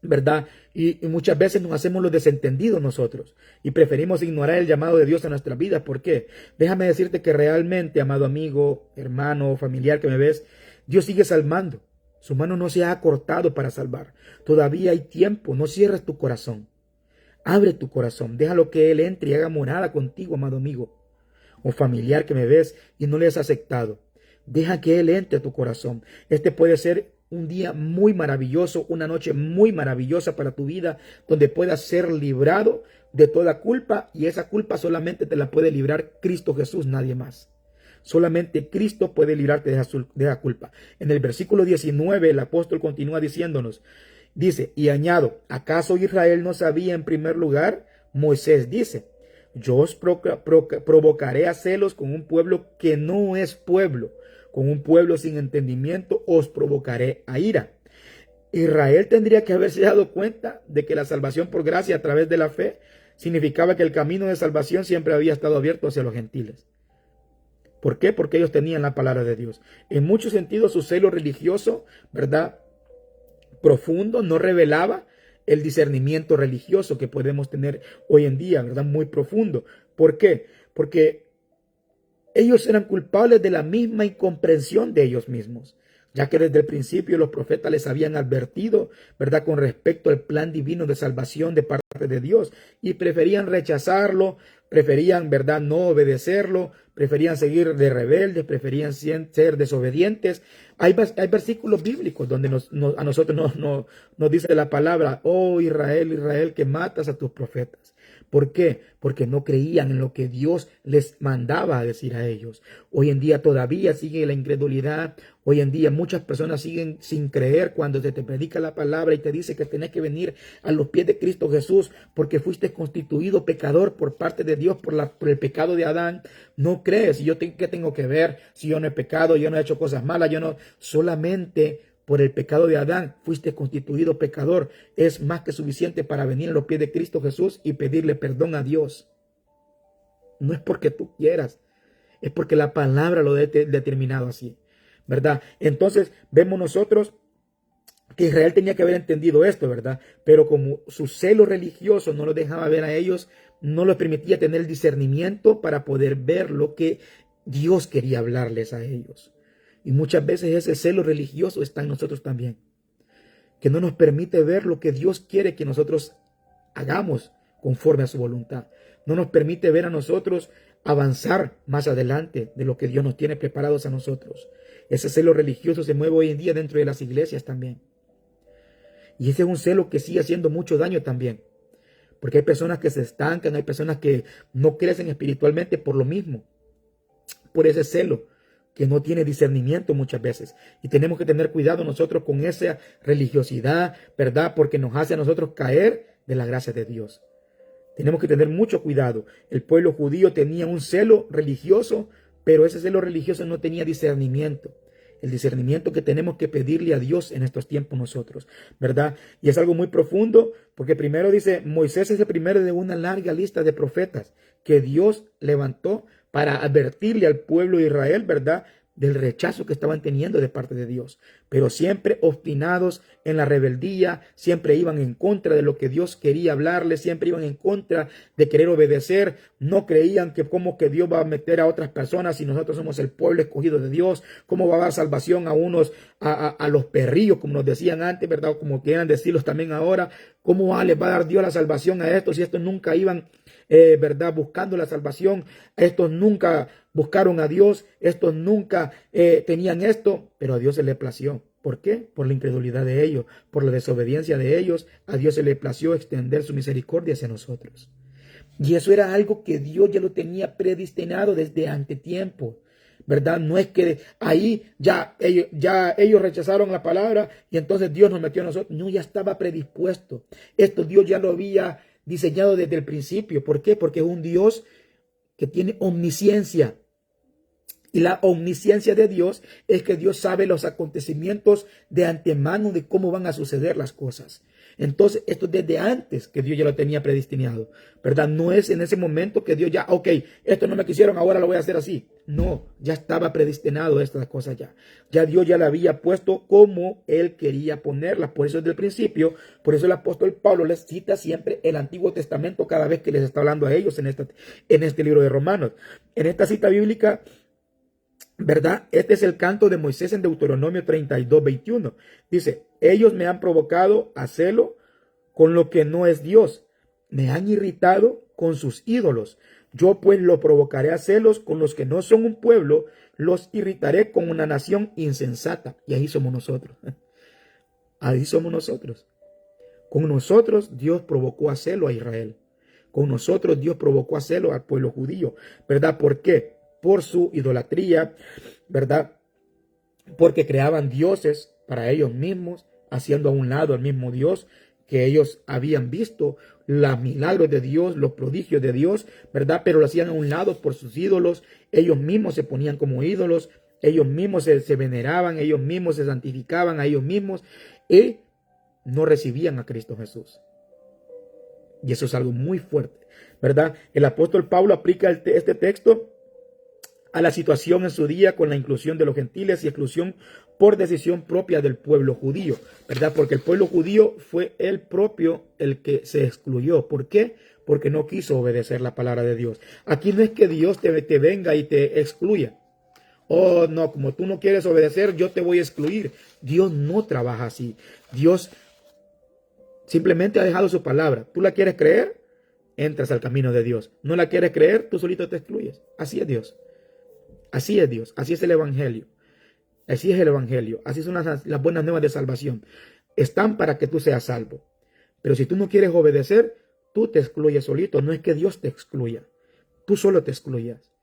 Speaker 1: ¿verdad? Y muchas veces nos hacemos los desentendidos nosotros y preferimos ignorar el llamado de Dios a nuestra vida. ¿Por qué? Déjame decirte que realmente, amado amigo, hermano, familiar que me ves, Dios sigue salvando. Su mano no se ha acortado para salvar. Todavía hay tiempo. No cierres tu corazón. Abre tu corazón. Déjalo que Él entre y haga morada contigo, amado amigo o familiar que me ves y no le has aceptado. Deja que Él entre a tu corazón. Este puede ser un día muy maravilloso, una noche muy maravillosa para tu vida, donde puedas ser librado de toda culpa, y esa culpa solamente te la puede librar Cristo Jesús, nadie más. Solamente Cristo puede librarte de esa culpa. En el versículo 19 el apóstol continúa diciéndonos, dice, y añado, ¿acaso Israel no sabía en primer lugar? Moisés dice, yo os provocaré a celos con un pueblo que no es pueblo, con un pueblo sin entendimiento os provocaré a ira. Israel tendría que haberse dado cuenta de que la salvación por gracia a través de la fe significaba que el camino de salvación siempre había estado abierto hacia los gentiles. ¿Por qué? Porque ellos tenían la palabra de Dios. En muchos sentidos su celo religioso, ¿verdad?, profundo, no revelaba el discernimiento religioso que podemos tener hoy en día, ¿verdad? Muy profundo. ¿Por qué? Porque ellos eran culpables de la misma incomprensión de ellos mismos, ya que desde el principio los profetas les habían advertido, ¿verdad?, con respecto al plan divino de salvación de parte de Dios, y preferían rechazarlo, preferían, ¿verdad?, no obedecerlo, preferían seguir de rebeldes, preferían ser desobedientes. Hay versículos bíblicos donde a nosotros nos dice la palabra, oh Israel, Israel, que matas a tus profetas. ¿Por qué? Porque no creían en lo que Dios les mandaba a decir a ellos. Hoy en día todavía sigue la incredulidad. Hoy en día muchas personas siguen sin creer cuando se te predica la palabra y te dice que tenés que venir a los pies de Cristo Jesús porque fuiste constituido pecador por parte de Dios por el pecado de Adán. No crees. ¿Y yo qué tengo que ver? Si yo no he pecado, yo no he hecho cosas malas, yo no. Solamente por el pecado de Adán fuiste constituido pecador. Es más que suficiente para venir a los pies de Cristo Jesús y pedirle perdón a Dios. No es porque tú quieras, es porque la palabra lo ha determinado así, ¿verdad? Entonces vemos nosotros que Israel tenía que haber entendido esto, ¿verdad? Pero como su celo religioso no lo dejaba ver a ellos, no les permitía tener el discernimiento para poder ver lo que Dios quería hablarles a ellos. Y muchas veces ese celo religioso está en nosotros también, que no nos permite ver lo que Dios quiere que nosotros hagamos conforme a su voluntad. No nos permite ver a nosotros avanzar más adelante de lo que Dios nos tiene preparados a nosotros. Ese celo religioso se mueve hoy en día dentro de las iglesias también. Y ese es un celo que sigue haciendo mucho daño también. Porque hay personas que se estancan, hay personas que no crecen espiritualmente por lo mismo, por ese celo que no tiene discernimiento muchas veces. Y tenemos que tener cuidado nosotros con esa religiosidad, ¿verdad? Porque nos hace a nosotros caer de la gracia de Dios. Tenemos que tener mucho cuidado. El pueblo judío tenía un celo religioso, pero ese celo religioso no tenía discernimiento. El discernimiento que tenemos que pedirle a Dios en estos tiempos nosotros, ¿verdad? Y es algo muy profundo, porque primero dice, Moisés es el primero de una larga lista de profetas que Dios levantó para advertirle al pueblo de Israel, ¿verdad?, del rechazo que estaban teniendo de parte de Dios, pero siempre obstinados en la rebeldía, siempre iban en contra de lo que Dios quería hablarles, siempre iban en contra de querer obedecer, no creían que como que Dios va a meter a otras personas si nosotros somos el pueblo escogido de Dios, cómo va a dar salvación a unos, a los perrillos, como nos decían antes, ¿verdad?, como quieran decirlos también ahora, cómo les va a dar Dios la salvación a estos si estos nunca iban, ¿verdad?, buscando la salvación, estos nunca buscaron a Dios, estos nunca tenían esto, pero a Dios se le plació. ¿Por qué? Por la incredulidad de ellos, por la desobediencia de ellos, a Dios se le plació extender su misericordia hacia nosotros. Y eso era algo que Dios ya lo tenía predestinado desde antetiempo, ¿verdad? No es que ahí ya ellos rechazaron la palabra y entonces Dios nos metió a nosotros. No, ya estaba predispuesto. Esto Dios ya lo había diseñado desde el principio. ¿Por qué? Porque es un Dios que tiene omnisciencia. Y la omnisciencia de Dios es que Dios sabe los acontecimientos de antemano de cómo van a suceder las cosas. Entonces, esto desde antes que Dios ya lo tenía predestinado, ¿verdad? No es en ese momento que Dios ya, ok, esto no me quisieron, ahora lo voy a hacer así. No, ya estaba predestinado estas cosas ya. Ya Dios ya la había puesto como Él quería ponerla. Por eso desde el principio, por eso el apóstol Pablo les cita siempre el Antiguo Testamento cada vez que les está hablando a ellos en este libro de Romanos. En esta cita bíblica, ¿verdad? Este es el canto de Moisés en Deuteronomio 32:21. Dice, ellos me han provocado a celo con lo que no es Dios. Me han irritado con sus ídolos. Yo pues lo provocaré a celos con los que no son un pueblo. Los irritaré con una nación insensata. Y ahí somos nosotros. Ahí somos nosotros. Con nosotros Dios provocó a celo a Israel. Con nosotros Dios provocó a celo al pueblo judío. ¿Verdad? ¿Por qué? Por su idolatría, ¿verdad? Porque creaban dioses para ellos mismos, haciendo a un lado al mismo Dios que ellos habían visto, los milagros de Dios, los prodigios de Dios, ¿verdad? Pero lo hacían a un lado por sus ídolos. Ellos mismos se ponían como ídolos, ellos mismos se veneraban, ellos mismos se santificaban a ellos mismos y no recibían a Cristo Jesús. Y eso es algo muy fuerte, ¿verdad? El apóstol Pablo aplica este texto a la situación en su día con la inclusión de los gentiles y exclusión por decisión propia del pueblo judío, ¿verdad? Porque el pueblo judío fue el propio el que se excluyó. ¿Por qué? Porque no quiso obedecer la palabra de Dios. Aquí no es que Dios te venga y te excluya. Oh, no, como tú no quieres obedecer, yo te voy a excluir. Dios no trabaja así. Dios simplemente ha dejado su palabra. ¿Tú la quieres creer? Entras al camino de Dios. ¿No la quieres creer? Tú solito te excluyes. Así es Dios. Así es Dios, así es el Evangelio. Así es el Evangelio, así son las buenas nuevas de salvación. Están para que tú seas salvo. Pero si tú no quieres obedecer, tú te excluyes solito. No es que Dios te excluya, tú solo te excluyas,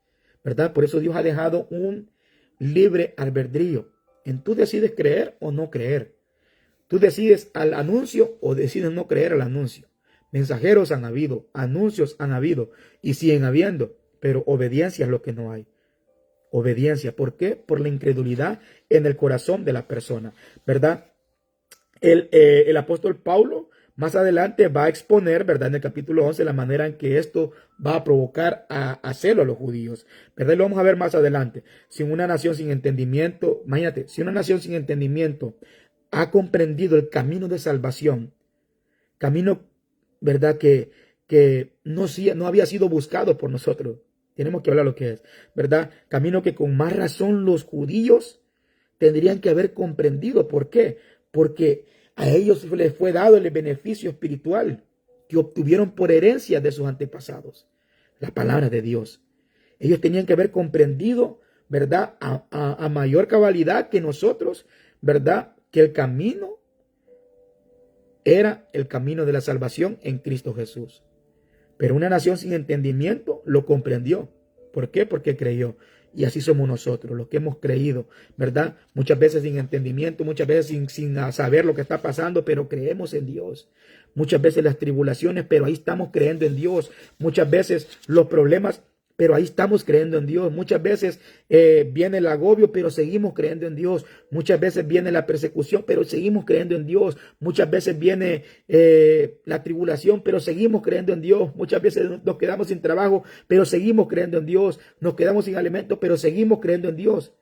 Speaker 1: ¿verdad? Por eso Dios ha dejado un libre albedrío. En tú decides creer o no creer. Tú decides al anuncio o decides no creer al anuncio. Mensajeros han habido, anuncios han habido y siguen habiendo, pero obediencia es lo que no hay. Obediencia. ¿Por qué? Por la incredulidad en el corazón de la persona, ¿verdad? El apóstol Pablo más adelante va a exponer, ¿verdad? En el capítulo 11, la manera en que esto va a provocar a celo a los judíos, ¿verdad? Y lo vamos a ver más adelante. Si una nación sin entendimiento, imagínate, si una nación sin entendimiento ha comprendido el camino de salvación, camino, ¿verdad? Que no había sido buscado por nosotros. Tenemos que hablar lo que es, ¿verdad? Camino que con más razón los judíos tendrían que haber comprendido. ¿Por qué? Porque a ellos les fue dado el beneficio espiritual que obtuvieron por herencia de sus antepasados. La palabra de Dios. Ellos tenían que haber comprendido, ¿verdad? A mayor cabalidad que nosotros, ¿verdad? Que el camino era el camino de la salvación en Cristo Jesús. Pero una nación sin entendimiento lo comprendió. ¿Por qué? Porque creyó. Y así somos nosotros, los que hemos creído, ¿verdad? Muchas veces sin entendimiento, muchas veces sin saber lo que está pasando, pero creemos en Dios. Muchas veces las tribulaciones, pero ahí estamos creyendo en Dios. Muchas veces los problemas, pero ahí estamos creyendo en Dios. Muchas veces viene el agobio, pero seguimos creyendo en Dios. Muchas veces viene la persecución, pero seguimos creyendo en Dios. Muchas veces viene la tribulación, pero seguimos creyendo en Dios. Muchas veces nos quedamos sin trabajo, pero seguimos creyendo en Dios. Nos quedamos sin alimento, pero seguimos creyendo en Dios.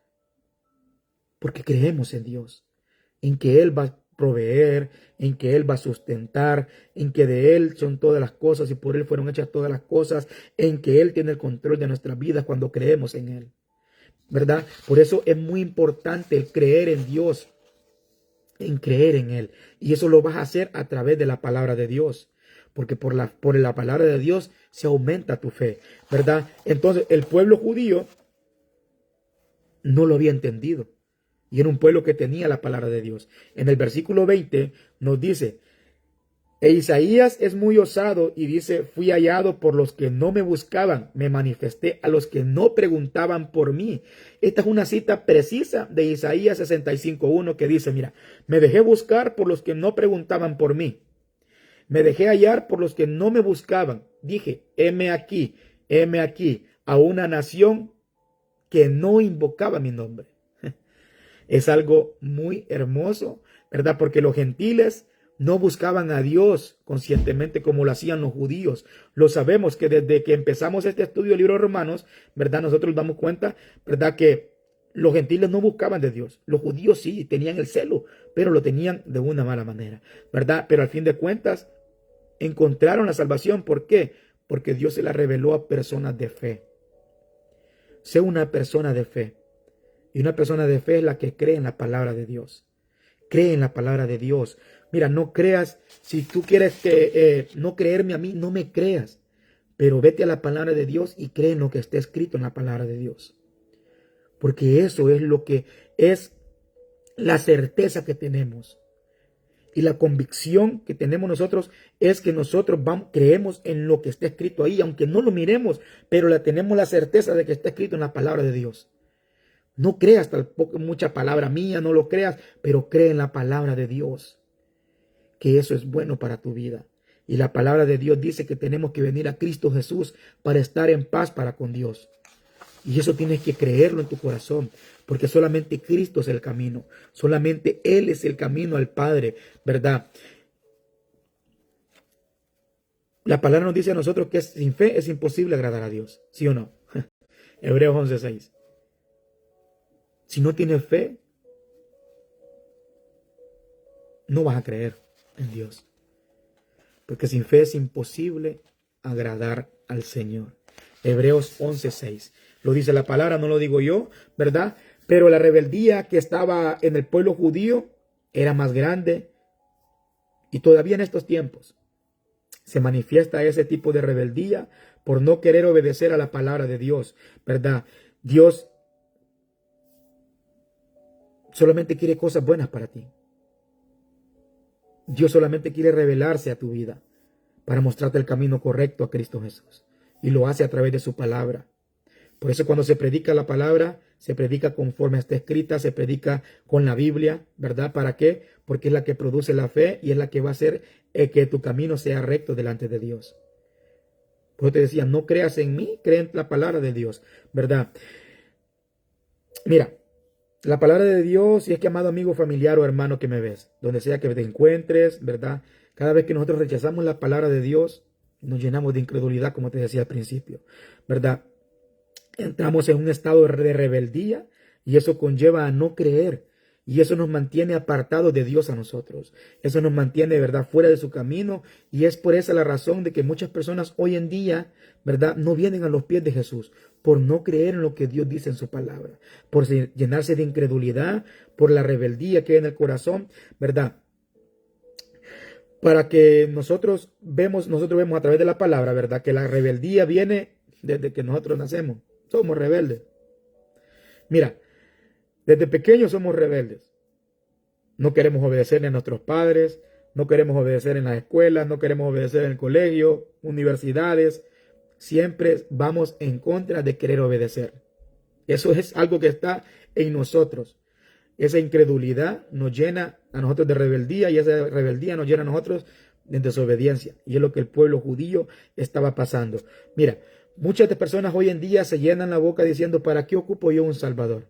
Speaker 1: Porque creemos en Dios, en que Él va a proveer, en que Él va a sustentar, en que de Él son todas las cosas y por Él fueron hechas todas las cosas, en que Él tiene el control de nuestras vidas cuando creemos en Él, ¿verdad? Por eso es muy importante el creer en Dios, en creer en Él. Y eso lo vas a hacer a través de la palabra de Dios, porque por la palabra de Dios se aumenta tu fe, ¿verdad? Entonces el pueblo judío no lo había entendido. Y era un pueblo que tenía la palabra de Dios. En el versículo 20 nos dice, e Isaías es muy osado y dice, fui hallado por los que no me buscaban, me manifesté a los que no preguntaban por mí. Esta es una cita precisa de Isaías 65:1 que dice, mira, me dejé buscar por los que no preguntaban por mí. Me dejé hallar por los que no me buscaban. Dije, heme aquí, a una nación que no invocaba mi nombre. Es algo muy hermoso, ¿verdad? Porque los gentiles No buscaban a Dios conscientemente como lo hacían los judíos. Lo sabemos que desde que empezamos este estudio del libro de Romanos, ¿verdad? Nosotros nos damos cuenta, ¿verdad? Que los gentiles no buscaban de Dios. Los judíos sí tenían el celo, pero lo tenían de una mala manera, ¿verdad? Pero al fin de cuentas encontraron la salvación. ¿Por qué? Porque Dios se la reveló a personas de fe. Sé una persona de fe. Y una persona de fe es la que cree en la palabra de Dios. Cree en la palabra de Dios. Mira, no creas, si tú quieres no creerme a mí, no me creas. Pero vete a la palabra de Dios y cree en lo que está escrito en la palabra de Dios. Porque eso es lo que es la certeza que tenemos. Y la convicción que tenemos nosotros es que nosotros creemos en lo que está escrito ahí, aunque no lo miremos, pero tenemos la certeza de que está escrito en la palabra de Dios. No creas tampoco mucha palabra mía, no lo creas, pero cree en la palabra de Dios, que eso es bueno para tu vida. Y la palabra de Dios dice que tenemos que venir a Cristo Jesús para estar en paz para con Dios. Y eso tienes que creerlo en tu corazón, porque solamente Cristo es el camino, solamente Él es el camino al Padre, ¿verdad? La palabra nos dice a nosotros que sin fe es imposible agradar a Dios, ¿sí o no? Hebreos 11:6. Si no tienes fe, no vas a creer en Dios, porque sin fe es imposible agradar al Señor. Hebreos 11:6. Lo dice la palabra, no lo digo yo, ¿verdad? Pero la rebeldía que estaba en el pueblo judío era más grande. Y todavía en estos tiempos se manifiesta ese tipo de rebeldía por no querer obedecer a la palabra de Dios, ¿verdad? Dios solamente quiere cosas buenas para ti. Dios solamente quiere revelarse a tu vida para mostrarte el camino correcto a Cristo Jesús. Y lo hace a través de su palabra. Por eso cuando se predica la palabra, se predica conforme está escrita, se predica con la Biblia, ¿verdad? ¿Para qué? Porque es la que produce la fe y es la que va a hacer que tu camino sea recto delante de Dios. Por eso te decía, no creas en mí, cree en la palabra de Dios, ¿verdad? Mira, la palabra de Dios, si es que amado amigo, familiar o hermano que me ves, donde sea que te encuentres, ¿verdad? Cada vez que nosotros rechazamos la palabra de Dios, nos llenamos de incredulidad, como te decía al principio, ¿verdad? Entramos en un estado de rebeldía y eso conlleva a no creer. Y eso nos mantiene apartados de Dios a nosotros. Eso nos mantiene, ¿verdad?, fuera de su camino. Y es por esa la razón de que muchas personas hoy en día, ¿verdad?, no vienen a los pies de Jesús por no creer en lo que Dios dice en su palabra, por llenarse de incredulidad, por la rebeldía que hay en el corazón, ¿verdad? Para que nosotros vemos a través de la palabra, ¿verdad?, que la rebeldía viene desde que nosotros nacemos. Somos rebeldes. Mira, desde pequeños somos rebeldes. No queremos obedecer a nuestros padres, no queremos obedecer en las escuelas, no queremos obedecer en el colegio, universidades. Siempre vamos en contra de querer obedecer. Eso es algo que está en nosotros. Esa incredulidad nos llena a nosotros de rebeldía y esa rebeldía nos llena a nosotros de desobediencia. Y es lo que el pueblo judío estaba pasando. Mira, muchas personas hoy en día se llenan la boca diciendo, ¿para qué ocupo yo un Salvador?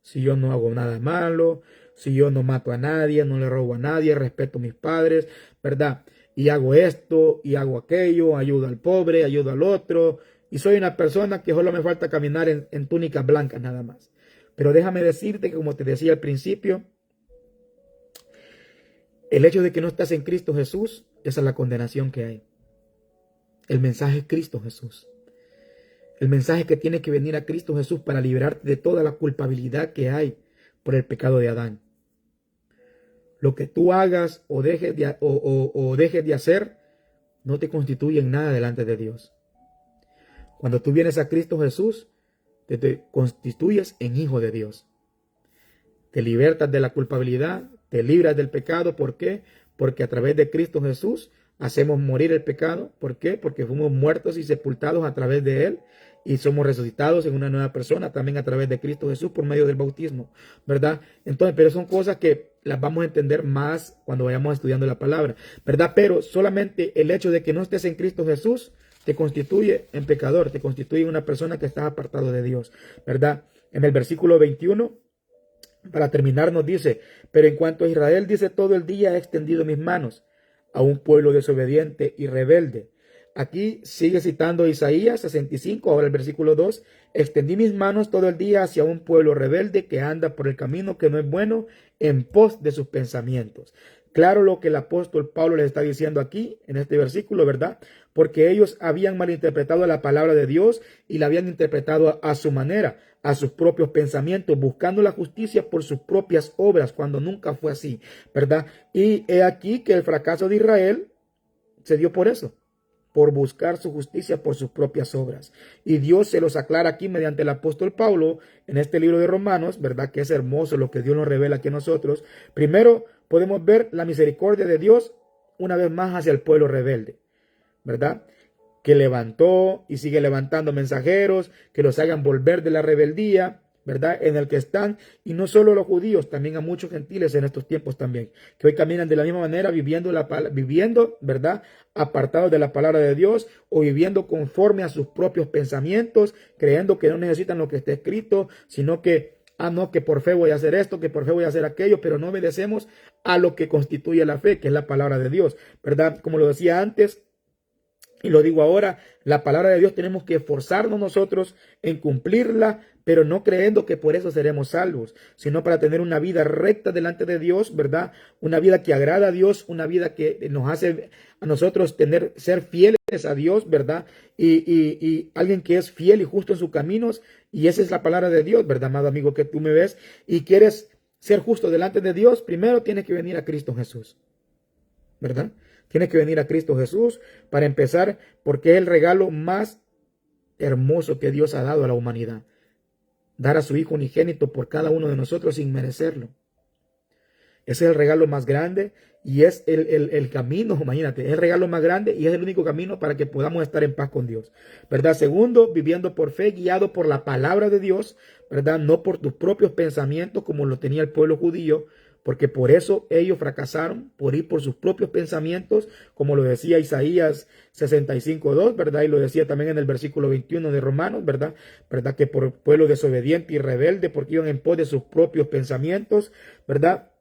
Speaker 1: Si yo no hago nada malo, si yo no mato a nadie, no le robo a nadie, respeto a mis padres, ¿verdad? Y hago esto y hago aquello, ayudo al pobre, ayudo al otro. Y soy una persona que solo me falta caminar en túnicas blancas nada más. Pero déjame decirte que, como te decía al principio, el hecho de que no estás en Cristo Jesús, esa es la condenación que hay. El mensaje es Cristo Jesús. El mensaje que tiene que venir a Cristo Jesús para liberarte de toda la culpabilidad que hay por el pecado de Adán. Lo que tú hagas o dejes de hacer no te constituye en nada delante de Dios. Cuando tú vienes a Cristo Jesús, te constituyes en hijo de Dios. Te libertas de la culpabilidad, te libras del pecado. ¿Por qué? Porque a través de Cristo Jesús hacemos morir el pecado. ¿Por qué? Porque fuimos muertos y sepultados a través de Él y somos resucitados en una nueva persona también a través de Cristo Jesús por medio del bautismo, ¿verdad? Entonces, pero son cosas que las vamos a entender más cuando vayamos estudiando la palabra, ¿verdad? Pero solamente el hecho de que no estés en Cristo Jesús te constituye en pecador, te constituye una persona que está apartado de Dios, ¿verdad? En el versículo 21 Para terminar nos dice, pero en cuanto a Israel, dice, todo el día he extendido mis manos a un pueblo desobediente y rebelde. Aquí sigue citando Isaías 65, ahora el versículo 2, extendí mis manos todo el día hacia un pueblo rebelde que anda por el camino que no es bueno en pos de sus pensamientos. Claro lo que el apóstol Pablo les está diciendo aquí en este versículo, ¿verdad? Porque ellos habían malinterpretado la palabra de Dios y la habían interpretado a su manera, a sus propios pensamientos, buscando la justicia por sus propias obras, cuando nunca fue así, ¿verdad? Y he aquí que el fracaso de Israel se dio por eso, por buscar su justicia por sus propias obras. Y Dios se los aclara aquí mediante el apóstol Pablo en este libro de Romanos, ¿verdad? Que es hermoso lo que Dios nos revela aquí a nosotros. Primero podemos ver la misericordia de Dios una vez más hacia el pueblo rebelde, ¿verdad? Que levantó y sigue levantando mensajeros que los hagan volver de la rebeldía, ¿verdad? En el que están, y no solo los judíos, también a muchos gentiles en estos tiempos también, que hoy caminan de la misma manera, viviendo, ¿verdad? Apartados de la palabra de Dios o viviendo conforme a sus propios pensamientos, creyendo que no necesitan lo que está escrito, sino que no, que por fe voy a hacer esto, que por fe voy a hacer aquello, pero no obedecemos a lo que constituye la fe, que es la palabra de Dios, ¿verdad? Como lo decía antes, y lo digo ahora, la palabra de Dios tenemos que esforzarnos nosotros en cumplirla, pero no creyendo que por eso seremos salvos, sino para tener una vida recta delante de Dios, ¿verdad? Una vida que agrada a Dios, una vida que nos hace a nosotros ser fieles a Dios, ¿verdad? Y alguien que es fiel y justo en sus caminos, y esa es la palabra de Dios, ¿verdad, amado amigo, que tú me ves y quieres ser justo delante de Dios? Primero tienes que venir a Cristo Jesús, ¿verdad? Tienes que venir a Cristo Jesús para empezar, porque es el regalo más hermoso que Dios ha dado a la humanidad. Dar a su Hijo unigénito por cada uno de nosotros sin merecerlo. Ese es el regalo más grande y es el camino, imagínate, es el regalo más grande y es el único camino para que podamos estar en paz con Dios, ¿verdad? Segundo, viviendo por fe, guiado por la palabra de Dios, ¿verdad? No por tus propios pensamientos como lo tenía el pueblo judío, porque por eso ellos fracasaron, por ir por sus propios pensamientos, como lo decía Isaías 65:2, ¿verdad? Y lo decía también en el versículo 21 de Romanos, ¿verdad? ¿Verdad? Que por pueblo desobediente y rebelde, porque iban en pos de sus propios pensamientos, ¿verdad?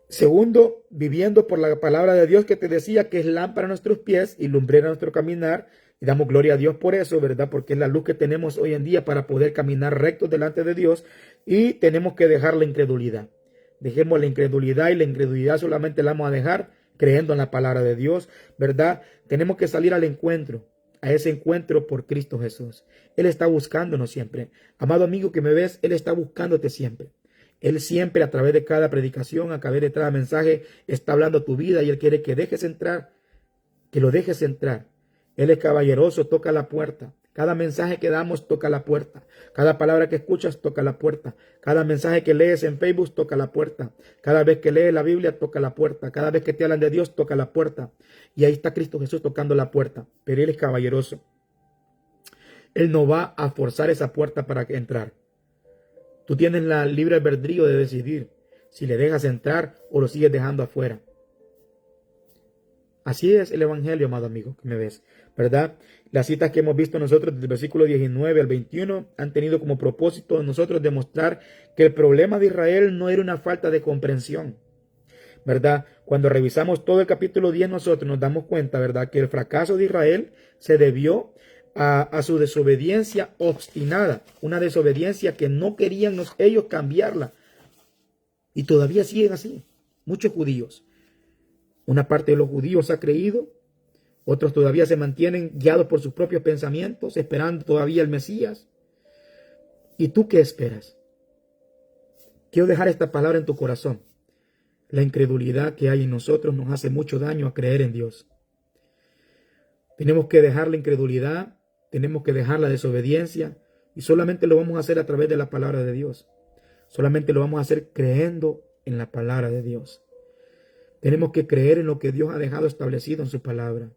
Speaker 1: Segundo, viviendo por la palabra de Dios que te decía que es lámpara a nuestros pies y lumbrera a nuestro caminar. Y damos gloria a Dios por eso, ¿verdad? Porque es la luz que tenemos hoy en día para poder caminar rectos delante de Dios. Y tenemos que dejar la incredulidad. Dejemos la incredulidad, y la incredulidad solamente la vamos a dejar creyendo en la palabra de Dios, ¿verdad? Tenemos que salir al encuentro, a ese encuentro por Cristo Jesús. Él está buscándonos siempre. Amado amigo que me ves, Él está buscándote siempre. Él siempre, a través de cada predicación, a través de cada mensaje, está hablando tu vida y Él quiere que dejes entrar, que lo dejes entrar. Él es caballeroso, toca la puerta. Cada mensaje que damos toca la puerta. Cada palabra que escuchas toca la puerta. Cada mensaje que lees en Facebook toca la puerta. Cada vez que lees la Biblia toca la puerta. Cada vez que te hablan de Dios toca la puerta. Y ahí está Cristo Jesús tocando la puerta. Pero Él es caballeroso. Él no va a forzar esa puerta para entrar. Tú tienes la libre albedrío de decidir si le dejas entrar o lo sigues dejando afuera. Así es el evangelio, amado amigo, que me ves, ¿verdad? Las citas que hemos visto nosotros del versículo 19 al 21 han tenido como propósito nosotros demostrar que el problema de Israel no era una falta de comprensión, ¿verdad? Cuando revisamos todo el capítulo 10 nosotros nos damos cuenta, ¿verdad? Que el fracaso de Israel se debió a su desobediencia obstinada, una desobediencia que no querían ellos cambiarla. Y todavía siguen así, muchos judíos. Una parte de los judíos ha creído, otros todavía se mantienen guiados por sus propios pensamientos, esperando todavía el Mesías. ¿Y tú qué esperas? Quiero dejar esta palabra en tu corazón. La incredulidad que hay en nosotros nos hace mucho daño a creer en Dios. Tenemos que dejar la incredulidad, tenemos que dejar la desobediencia, y solamente lo vamos a hacer a través de la palabra de Dios. Solamente lo vamos a hacer creyendo en la palabra de Dios. Tenemos que creer en lo que Dios ha dejado establecido en su palabra.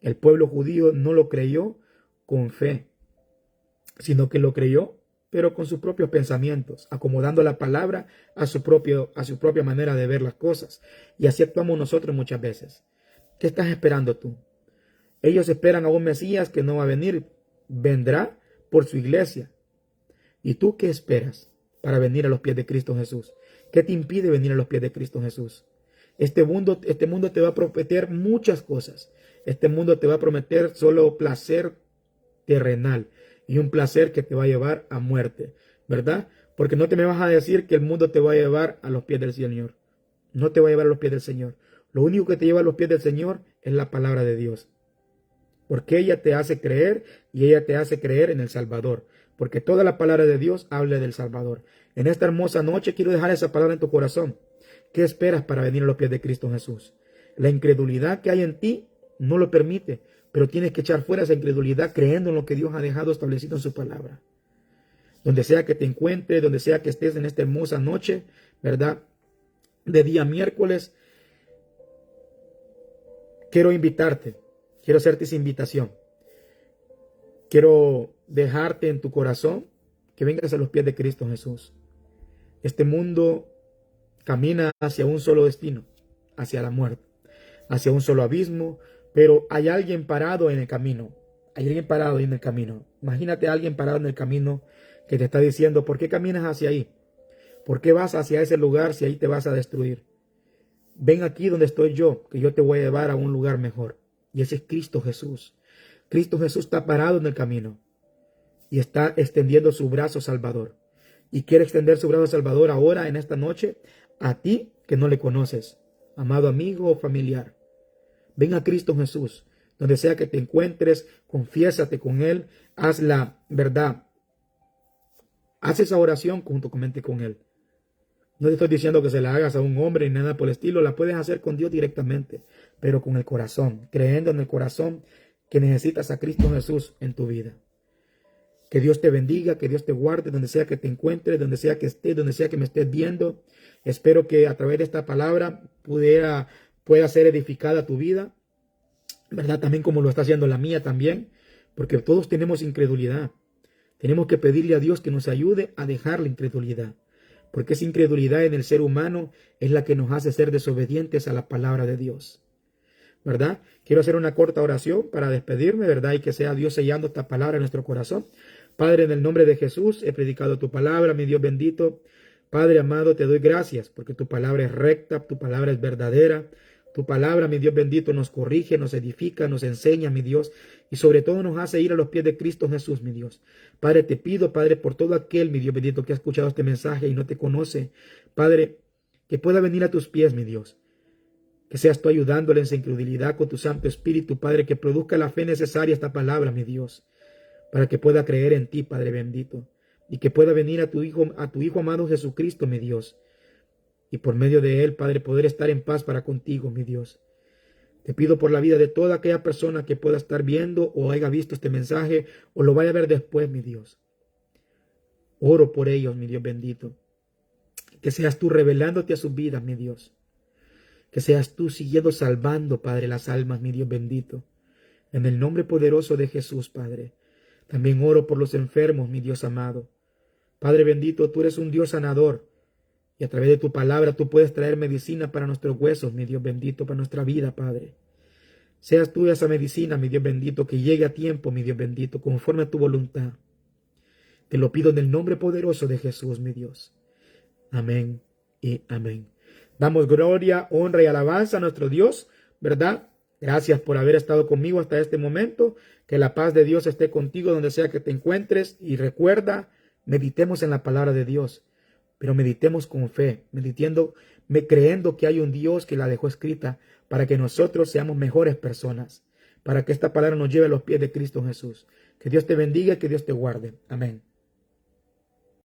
Speaker 1: El pueblo judío no lo creyó con fe, sino que lo creyó, pero con sus propios pensamientos, acomodando la palabra a su propia manera de ver las cosas. Y así actuamos nosotros muchas veces. ¿Qué estás esperando tú? Ellos esperan a un Mesías que no va a venir, vendrá por su iglesia. ¿Y tú qué esperas? para venir a los pies de Cristo Jesús? ¿Qué te impide venir a los pies de Cristo Jesús? Este mundo te va a prometer muchas cosas. Este mundo te va a prometer solo placer terrenal y un placer que te va a llevar a muerte, ¿verdad? Porque no te me vas a decir que el mundo te va a llevar a los pies del Señor. No te va a llevar a los pies del Señor. Lo único que te lleva a los pies del Señor es la palabra de Dios. Porque ella te hace creer y ella te hace creer en el Salvador. Porque toda la palabra de Dios habla del Salvador. En esta hermosa noche quiero dejar esa palabra en tu corazón. ¿Qué esperas para venir a los pies de Cristo Jesús? La incredulidad que hay en ti no lo permite, pero tienes que echar fuera esa incredulidad creyendo en lo que Dios ha dejado establecido en su palabra. Donde sea que te encuentres, donde sea que estés en esta hermosa noche, ¿verdad? De día miércoles, quiero invitarte, quiero hacerte esa invitación. Quiero dejarte en tu corazón que vengas a los pies de Cristo Jesús. Este mundo camina hacia un solo destino, hacia la muerte, hacia un solo abismo, pero hay alguien parado en el camino. Hay alguien parado en el camino. Imagínate a alguien parado en el camino que te está diciendo, ¿por qué caminas hacia ahí? ¿Por qué vas hacia ese lugar si ahí te vas a destruir? Ven aquí donde estoy yo, que yo te voy a llevar a un lugar mejor. Y ese es Cristo Jesús. Cristo Jesús está parado en el camino y está extendiendo su brazo salvador. Y quiere extender su brazo salvador ahora, en esta noche, a ti que no le conoces, amado amigo o familiar. Ven a Cristo Jesús, donde sea que te encuentres, confiésate con Él, haz la verdad. Haz esa oración juntamente con Él. No te estoy diciendo que se la hagas a un hombre ni nada por el estilo, la puedes hacer con Dios directamente, pero con el corazón, creyendo en el corazón que necesitas a Cristo Jesús en tu vida. Que Dios te bendiga, que Dios te guarde, donde sea que te encuentres, donde sea que estés, donde sea que me estés viendo. Espero que a través de esta palabra pueda ser edificada tu vida, ¿verdad? También como lo está haciendo la mía también, porque todos tenemos incredulidad. Tenemos que pedirle a Dios que nos ayude a dejar la incredulidad, porque esa incredulidad en el ser humano es la que nos hace ser desobedientes a la palabra de Dios, ¿verdad? Quiero hacer una corta oración para despedirme, ¿verdad? Y que sea Dios sellando esta palabra en nuestro corazón. Padre, en el nombre de Jesús, he predicado tu palabra, mi Dios bendito. Padre amado, te doy gracias porque tu palabra es recta, tu palabra es verdadera. Tu palabra, mi Dios bendito, nos corrige, nos edifica, nos enseña, mi Dios, y sobre todo nos hace ir a los pies de Cristo Jesús, mi Dios. Padre, te pido, Padre, por todo aquel, mi Dios bendito, que ha escuchado este mensaje y no te conoce, Padre, que pueda venir a tus pies, mi Dios. Que seas tú ayudándole en su incredulidad con tu Santo Espíritu, Padre, que produzca la fe necesaria esta palabra, mi Dios, para que pueda creer en ti, Padre bendito, y que pueda venir a tu Hijo amado Jesucristo, mi Dios, y por medio de Él, Padre, poder estar en paz para contigo, mi Dios. Te pido por la vida de toda aquella persona que pueda estar viendo o haya visto este mensaje o lo vaya a ver después, mi Dios. Oro por ellos, mi Dios bendito. Que seas tú revelándote a sus vidas, mi Dios. Que seas tú siguiendo salvando, Padre, las almas, mi Dios bendito. En el nombre poderoso de Jesús, Padre. También oro por los enfermos, mi Dios amado. Padre bendito, tú eres un Dios sanador. Y a través de tu palabra tú puedes traer medicina para nuestros huesos, mi Dios bendito, para nuestra vida, Padre. Seas tú esa medicina, mi Dios bendito, que llegue a tiempo, mi Dios bendito, conforme a tu voluntad. Te lo pido en el nombre poderoso de Jesús, mi Dios. Amén y amén. Damos gloria, honra y alabanza a nuestro Dios, ¿verdad? Gracias por haber estado conmigo hasta este momento. Que la paz de Dios esté contigo donde sea que te encuentres. Y recuerda, meditemos en la palabra de Dios. Pero meditemos con fe, creyendo que hay un Dios que la dejó escrita para que nosotros seamos mejores personas, para que esta palabra nos lleve a los pies de Cristo Jesús. Que Dios te bendiga y que Dios te guarde. Amén.